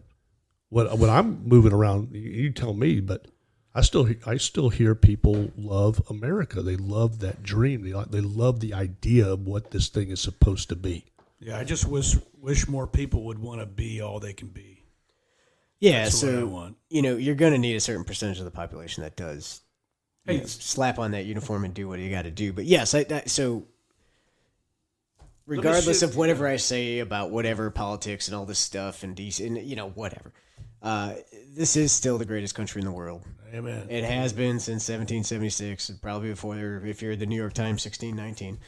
when I'm moving around, you tell me. But I still hear people love America. They love that dream. They love the idea of what this thing is supposed to be. Yeah, I just wish more people would want to be all they can be. Yeah, That's what I so want. You're going to need a certain percentage of the population that does. Slap on that uniform and do what you got to do. But yes, so regardless of whatever I say about whatever politics and all this stuff and DC and whatever, this is still the greatest country in the world. Amen. It has been since 1776, and probably before. If you're the New York Times, 1619.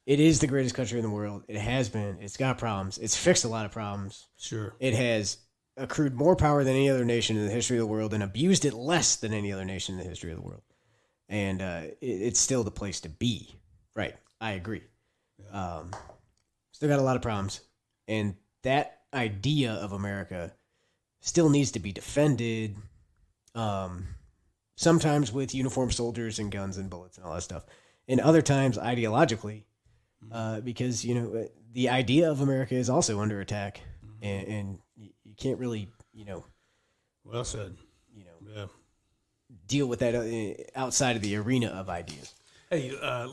It is the greatest country in the world. It has been. It's got problems. It's fixed a lot of problems. Sure. It has accrued more power than any other nation in the history of the world and abused it less than any other nation in the history of the world. And it's still the place to be. Right. I agree. Yeah. Still got a lot of problems. And that idea of America still needs to be defended, sometimes with uniformed soldiers and guns and bullets and all that stuff. And other times ideologically, because, the idea of America is also under attack. And you can't really, well said. Deal with that outside of the arena of ideas. Hey,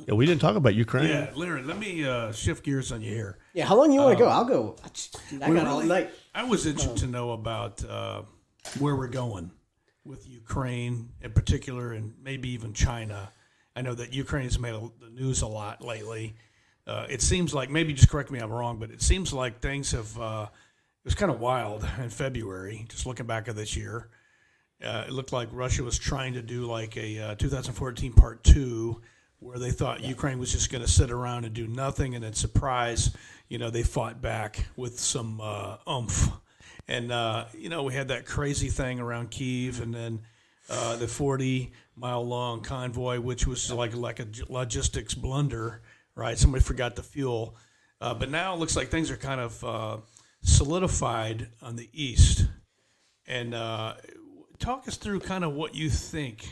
we didn't talk about Ukraine. Yeah, Larry, let me shift gears on you here. Yeah, how long you want to go? I'll go. I got all night. I was interested to know about where we're going with Ukraine in particular, and maybe even China. I know that Ukraine has made the news a lot lately. It seems like, maybe just correct me if I'm wrong, but it seems like things have it was kind of wild in February, just looking back at this year. It looked like Russia was trying to do like a 2014 part 2, where they thought Ukraine was just going to sit around and do nothing, and then surprise, they fought back with some oomph. And, we had that crazy thing around Kyiv, and then the 40-mile-long convoy, which was like a logistics blunder, right? Somebody forgot the fuel. But now it looks like things are kind of solidified on the east. And talk us through kind of what you think,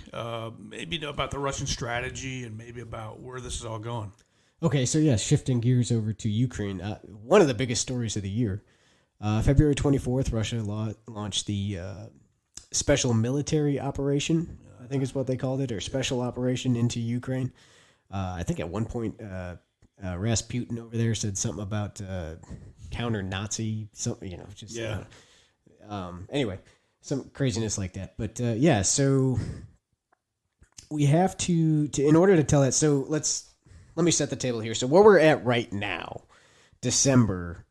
maybe about the Russian strategy and maybe about where this is all going. Okay, so yeah, shifting gears over to Ukraine. One of the biggest stories of the year. February 24th, Russia launched the special military operation, I think is what they called it, or special operation into Ukraine. I think at one point, Rasputin over there said something about counter-Nazi, something, just anyway, some craziness like that. But yeah, so we have to in order to tell that. So let me set the table here. So where we're at right now, December.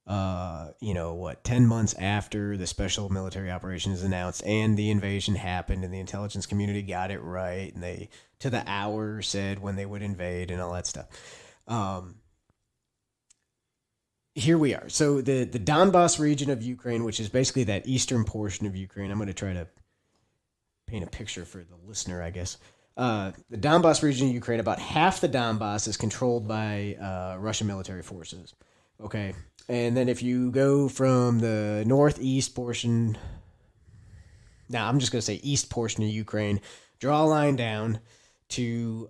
10 months after the special military operation is announced and the invasion happened and the intelligence community got it right and they to the hour said when they would invade and all that stuff. Here we are. So the Donbass region of Ukraine, which is basically that eastern portion of Ukraine, I'm going to try to paint a picture for the listener, I guess. The Donbass region of Ukraine, about half the Donbass is controlled by Russian military forces. Okay. And then if you go from the northeast portion, now I'm just going to say east portion of Ukraine, draw a line down to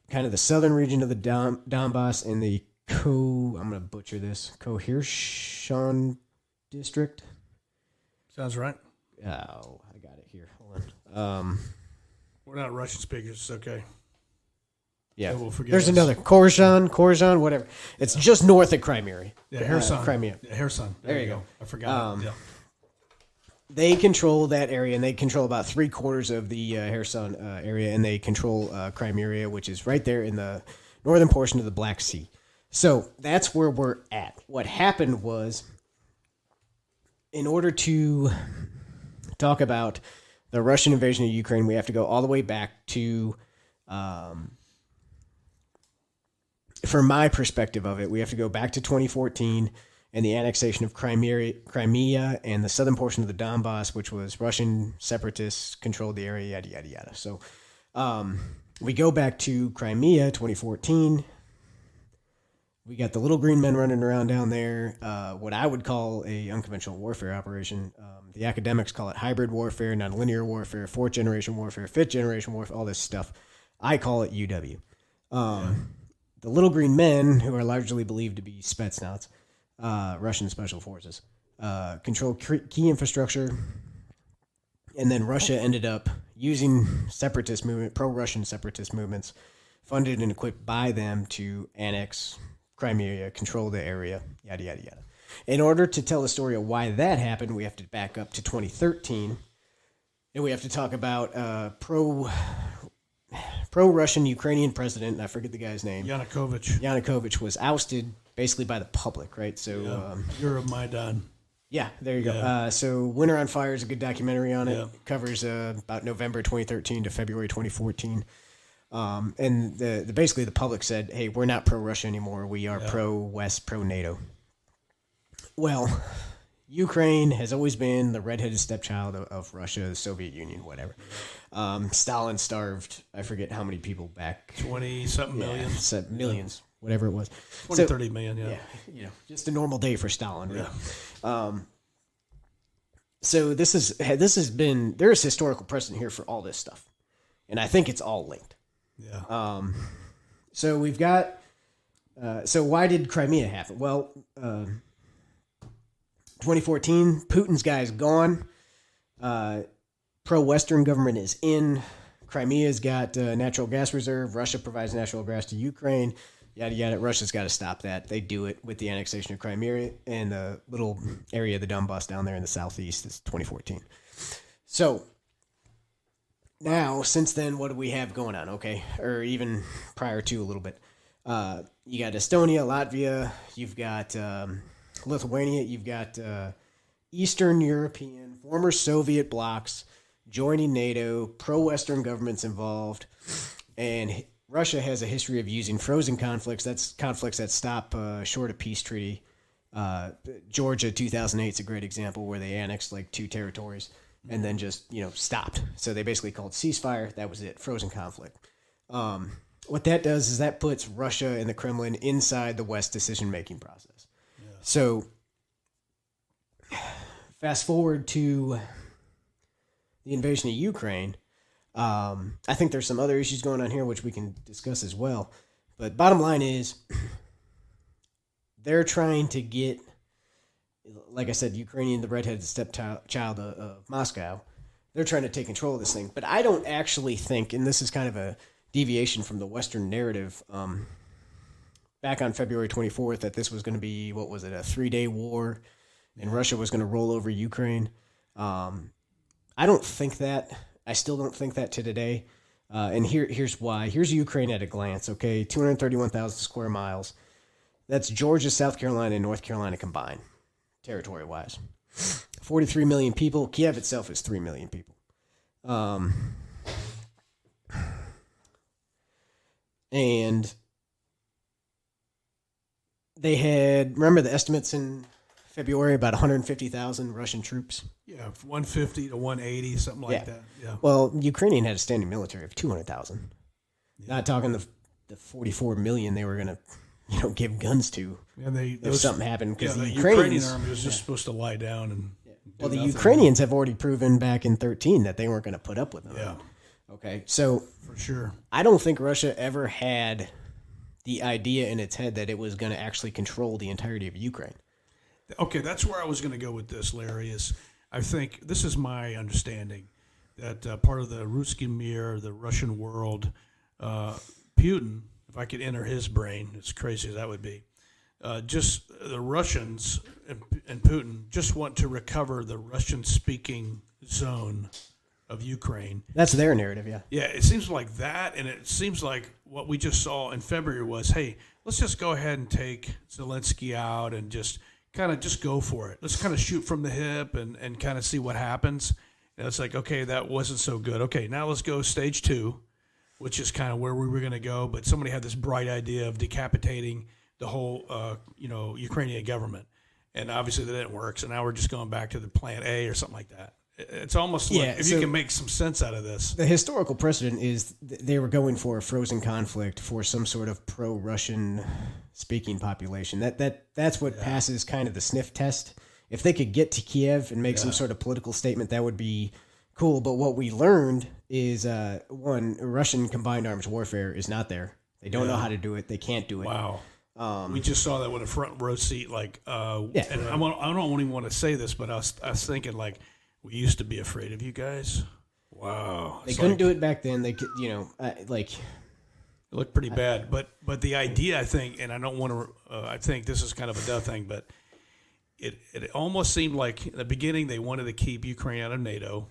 kind of the southern region of the Donbass and the I'm going to butcher this, Kherson district. Sounds right. Oh, I got it here. Hold on. We're not Russian speakers. It's okay. Yeah, So we'll forget there's us. another Kherson, whatever. It's just north of Crimea. Yeah, Kherson. Crimea. Yeah, Kherson. There you go. I forgot. Yeah. They control that area, and they control about 3/4 of the Kherson area, and they control Crimea, which is right there in the northern portion of the Black Sea. So that's where we're at. What happened was, in order to talk about the Russian invasion of Ukraine, we have to go all the way back to... from my perspective of it, we have to go back to 2014 and the annexation of Crimea and the southern portion of the Donbass, which was Russian separatists controlled the area, yada, yada, yada. So we go back to Crimea, 2014. We got the little green men running around down there, what I would call a unconventional warfare operation. The academics call it hybrid warfare, nonlinear warfare, fourth-generation warfare, fifth-generation warfare, all this stuff. I call it UW. The little green men, who are largely believed to be Spetsnaz, Russian special forces, control key infrastructure, and then Russia ended up using separatist movement, pro-Russian separatist movements, funded and equipped by them to annex Crimea, control the area, yada, yada, yada. In order to tell the story of why that happened, we have to back up to 2013, and we have to talk about pro-Russian Ukrainian president, and I forget the guy's name. Yanukovych was ousted basically by the public, right? So Euromaidan. Yeah, there you go. Yeah. So Winter on Fire is a good documentary on it. Yeah. It covers about November 2013 to February 2014. And basically the public said, hey, we're not pro-Russia anymore. We are pro-West, pro-NATO. Well, Ukraine has always been the redheaded stepchild of Russia, the Soviet Union, whatever. Stalin starved, I forget how many people back. 20-something million. Millions, whatever it was. 30 million, Yeah, just a normal day for Stalin, really. Yeah. So there is historical precedent here for all this stuff. And I think it's all linked. Yeah. So we've got, so why did Crimea happen? Well, 2014, Putin's guy is gone. Pro-Western government is in. Crimea's got a natural gas reserve. Russia provides natural gas to Ukraine. Yada, yada. Russia's got to stop that. They do it with the annexation of Crimea and the little area of the Donbass down there in the southeast. It's 2014. So now, since then, what do we have going on? Okay. Or even prior to a little bit. You got Estonia, Latvia. You've got Lithuania. You've got Eastern European, former Soviet blocs joining NATO, pro-Western governments involved, and Russia has a history of using frozen conflicts. That's conflicts that stop short of peace treaty. Georgia 2008 is a great example where they annexed like 2 territories and then just stopped. So they basically called ceasefire. That was it, frozen conflict. What that does is that puts Russia and the Kremlin inside the West decision-making process. Yeah. So fast forward to the invasion of Ukraine. I think there's some other issues going on here which we can discuss as well. But bottom line is, they're trying to get, like I said, Ukrainian, the redheaded stepchild of Moscow. They're trying to take control of this thing. But I don't actually think, and this is kind of a deviation from the Western narrative, back on February 24th, that this was going to be, a 3-day war, and Russia was going to roll over Ukraine. I don't think that. I still don't think that to today. And here's why. Here's Ukraine at a glance, okay? 231,000 square miles. That's Georgia, South Carolina, and North Carolina combined, territory-wise. 43 million people. Kiev itself is 3 million people. And they had, remember the estimates in February, about 150,000 Russian troops? Yeah, 150 to 180, something like that. Yeah. Well, Ukrainian had a standing military of 200,000. Yeah. Not talking the 44 million they were going to, give guns to. And if something happened, because the the Ukrainian army was just supposed to lie down and. Well, the Ukrainians have already proven back in 2013 that they weren't going to put up with them. Yeah. Okay, so for sure, I don't think Russia ever had the idea in its head that it was going to actually control the entirety of Ukraine. Okay, that's where I was going to go with this, Larry. Is I think this is my understanding that part of the Ruski Mir, the Russian world, Putin, if I could enter his brain, as crazy as that would be, just the Russians and Putin just want to recover the Russian-speaking zone of Ukraine. That's their narrative, yeah. Yeah, it seems like that, and it seems like what we just saw in February was, hey, let's just go ahead and take Zelensky out and just go for it. Let's kind of shoot from the hip and kind of see what happens. And it's like, okay, that wasn't so good. Okay, now let's go stage 2, which is kind of where we were going to go. But somebody had this bright idea of decapitating the whole, Ukrainian government. And obviously that didn't work. So now we're just going back to the plan A or something like that. It's almost like if you can make some sense out of this. The historical precedent is they were going for a frozen conflict for some sort of pro-Russian speaking population. That's what passes kind of the sniff test. If they could get to Kiev and make some sort of political statement, that would be cool. But what we learned is, one, Russian combined arms warfare is not there. They don't know how to do it. They can't do it. Wow. We just saw that with a front row seat. And I don't even want to say this, but I was thinking, like, we used to be afraid of you guys. Wow. They couldn't do it back then. They could, it looked pretty bad. But the idea, I think, and I don't want to, I think this is kind of a duh thing, but it almost seemed like in the beginning they wanted to keep Ukraine out of NATO,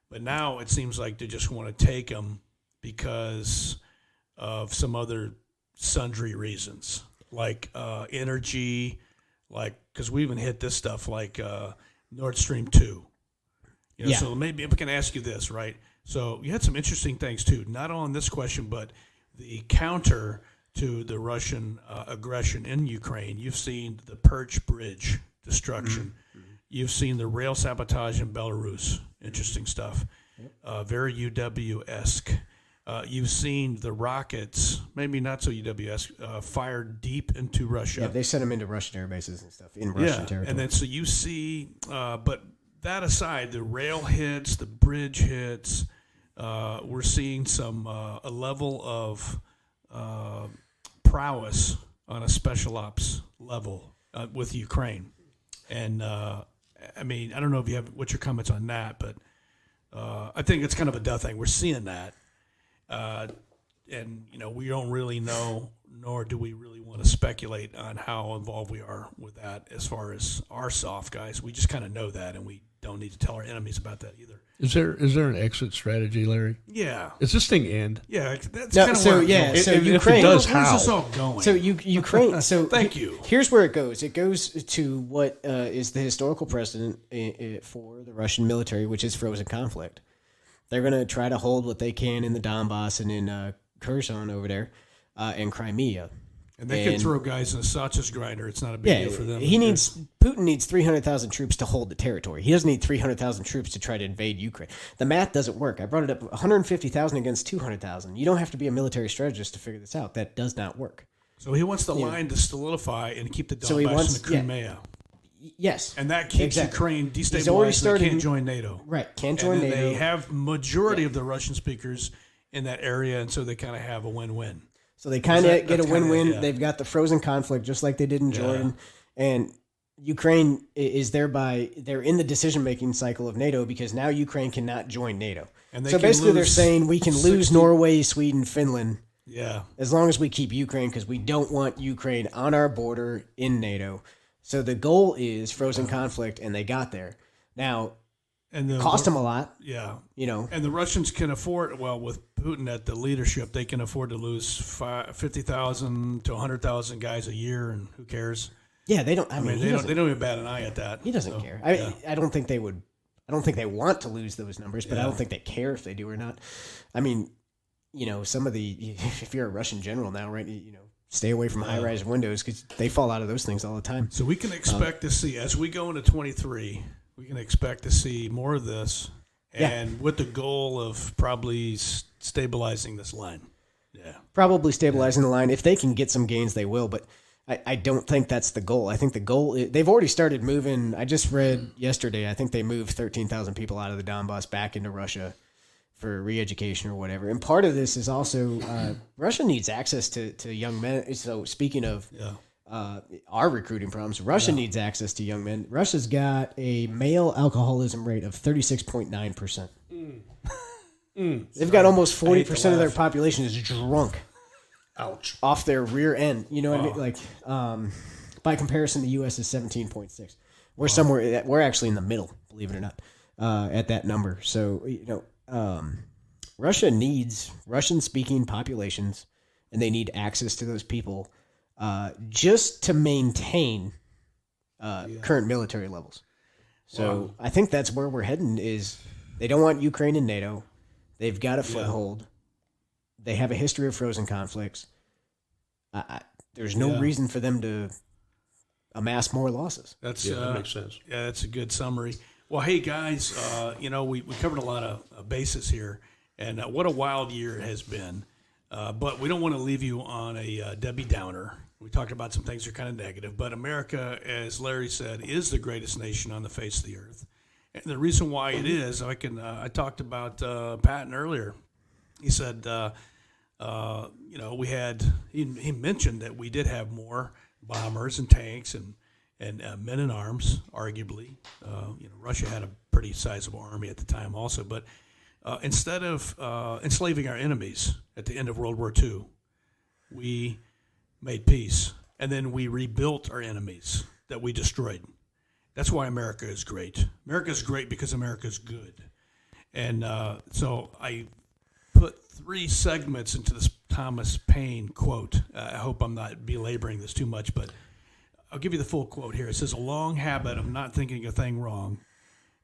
but now it seems like they just want to take them because of some other sundry reasons, like energy, because we even hit this stuff like Nord Stream 2. So maybe I can ask you this, right? So you had some interesting things too, not on this question, but the counter to the Russian aggression in Ukraine. You've seen the Perch Bridge destruction. Mm-hmm. You've seen the rail sabotage in Belarus. Interesting stuff. Very UW-esque. You've seen the rockets, maybe not so UW-esque, fired deep into Russia. Yeah, they sent them into Russian air bases and stuff in Russian territory. And then so you see, but that aside, the rail hits, the bridge hits. We're seeing a level of prowess on a special ops level with Ukraine. And I don't know if you have what's your comments on that, but I think it's kind of a duh thing. We're seeing that, and we don't really know, nor do we really want to speculate on how involved we are with that as far as our soft guys. We just kind of know that, and we don't need to tell our enemies about that either. Is there an exit strategy, Larry? Yeah. Is this thing end? Yeah, that's kind of where so if Ukraine it does, where's how? this all going? So Ukraine. So thank you. Here's where it goes. It goes to what is the historical precedent for the Russian military, which is frozen conflict. They're going to try to hold what they can in the Donbass and in Kherson over there, and Crimea. And they can throw guys in a sausage grinder. It's not a big deal for them. Putin needs 300,000 troops to hold the territory. He doesn't need 300,000 troops to try to invade Ukraine. The math doesn't work. I brought it up, 150,000 against 200,000. You don't have to be a military strategist to figure this out. That does not work. So he wants the line to solidify and keep the Donbass and the Crimea. Yes. And that keeps Ukraine destabilized. They can't join NATO. Right, can't join NATO. They have majority of the Russian speakers in that area, and so they kind of have a win-win. So they kind of get a win-win. Yeah. They've got the frozen conflict just like they did in Jordan. And Ukraine is they're in the decision-making cycle of NATO because now Ukraine cannot join NATO. And so basically they're saying we can lose Norway, Sweden, Finland. Yeah. As long as we keep Ukraine, because we don't want Ukraine on our border in NATO. So the goal is frozen conflict, and they got there. Now, and cost them a lot. Yeah. And the Russians can afford, well, with Putin at the leadership, they can afford to lose 50,000 to 100,000 guys a year, and who cares? Yeah, they don't. I mean, they don't even bat an eye at that. He doesn't care. I don't think they would. I don't think they want to lose those numbers, but I don't think they care if they do or not. I mean, some of the, if you're a Russian general now, right, stay away from high-rise windows because they fall out of those things all the time. So we can expect to see, as we go into 23, we can expect to see more of this, and with the goal of probably stabilizing this line. Yeah. Probably stabilizing the line. If they can get some gains, they will, but I don't think that's the goal. I think the goal is, they've already started moving. I just read yesterday, I think they moved 13,000 people out of the Donbass back into Russia for re-education or whatever. And part of this is also Russia needs access to young men. So speaking of our recruiting problems, Russia needs access to young men. Russia's got a male alcoholism rate of 36.9%. They've got almost 40% of their population is drunk. Ouch. Off their rear end. You know what I mean? Like, by comparison, the U.S. is 17.6. We're somewhere, we're actually in the middle, believe it or not, at that number. So, Russia needs Russian-speaking populations, and they need access to those people just to maintain current military levels. So I think that's where we're heading is they don't want Ukraine in NATO. They've got a foothold. They have a history of frozen conflicts. There's no reason for them to amass more losses. That makes sense. Yeah, that's a good summary. Well, hey, guys, we covered a lot of bases here, and what a wild year it has been. But we don't want to leave you on a Debbie Downer. We talked about some things that are kind of negative, but America, as Larry said, is the greatest nation on the face of the earth. And the reason why it is, I talked about Patton earlier. He said, we had, he mentioned that we did have more bombers and tanks and men in arms, arguably. Russia had a pretty sizable army at the time also. But instead of enslaving our enemies at the end of World War II, we made peace. And then we rebuilt our enemies that we destroyed. That's why America is great. America is great because America is good. And so I put 3 segments into this Thomas Paine quote. I hope I'm not belaboring this too much, but I'll give you the full quote here. It says, "A long habit of not thinking a thing wrong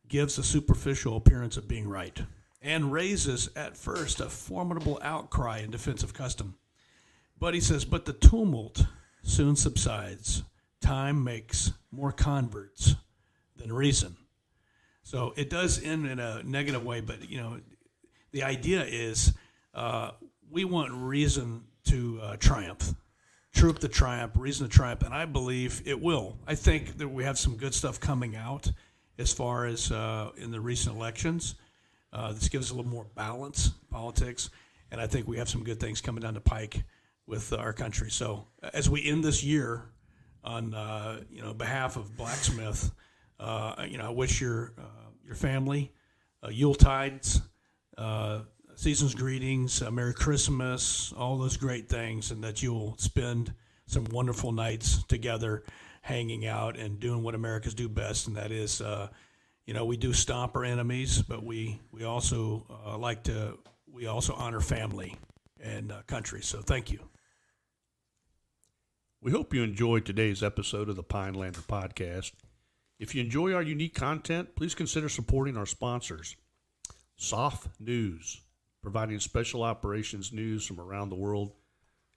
gives a superficial appearance of being right and raises at first a formidable outcry in defense of custom." But he says, "But the tumult soon subsides. Time makes more converts than reason." So it does end in a negative way, but the idea is we want reason to triumph, troop to triumph, reason to triumph, and I believe it will. I think that we have some good stuff coming out as far as in the recent elections. This gives us a little more balance in politics, and I think we have some good things coming down the pike with our country. So as we end this year on behalf of Blacksmith, I wish your family Yuletides, season's greetings, Merry Christmas, all those great things, and that you'll spend some wonderful nights together hanging out and doing what Americans do best, and that is, we do stomp our enemies, but we also we also honor family and country. So thank you. We hope you enjoyed today's episode of the Pinelander Podcast. If you enjoy our unique content, please consider supporting our sponsors. SOF News, providing special operations news from around the world.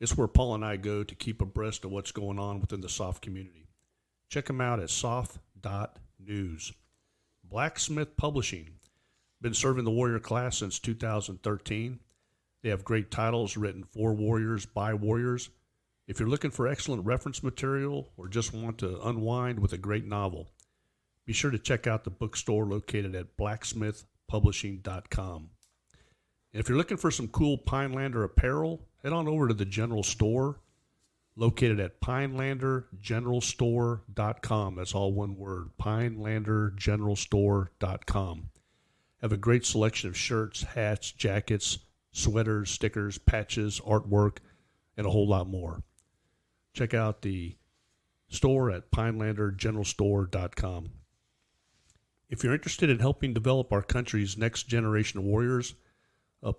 It's where Paul and I go to keep abreast of what's going on within the SOF community. Check them out at sof.news. Blacksmith Publishing, been serving the warrior class since 2013. They have great titles written for warriors, by warriors. If you're looking for excellent reference material or just want to unwind with a great novel, be sure to check out the bookstore located at blacksmithpublishing.com. And if you're looking for some cool Pinelander apparel, head on over to the general store located at pinelandergeneralstore.com. That's all one word, pinelandergeneralstore.com. Have a great selection of shirts, hats, jackets, sweaters, stickers, patches, artwork, and a whole lot more. Check out the store at pinelandergeneralstore.com. If you're interested in helping develop our country's next generation of warriors,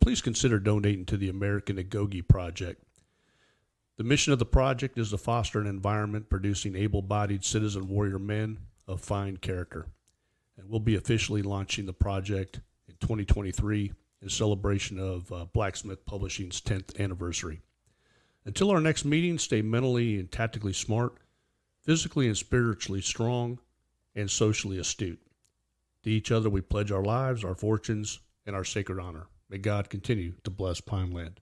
please consider donating to the American Agoge Project. The mission of the project is to foster an environment producing able-bodied citizen warrior men of fine character. And we'll be officially launching the project in 2023 in celebration of Blacksmith Publishing's 10th anniversary. Until our next meeting, stay mentally and tactically smart, physically and spiritually strong, and socially astute. To each other we pledge our lives, our fortunes, and our sacred honor. May God continue to bless Pineland.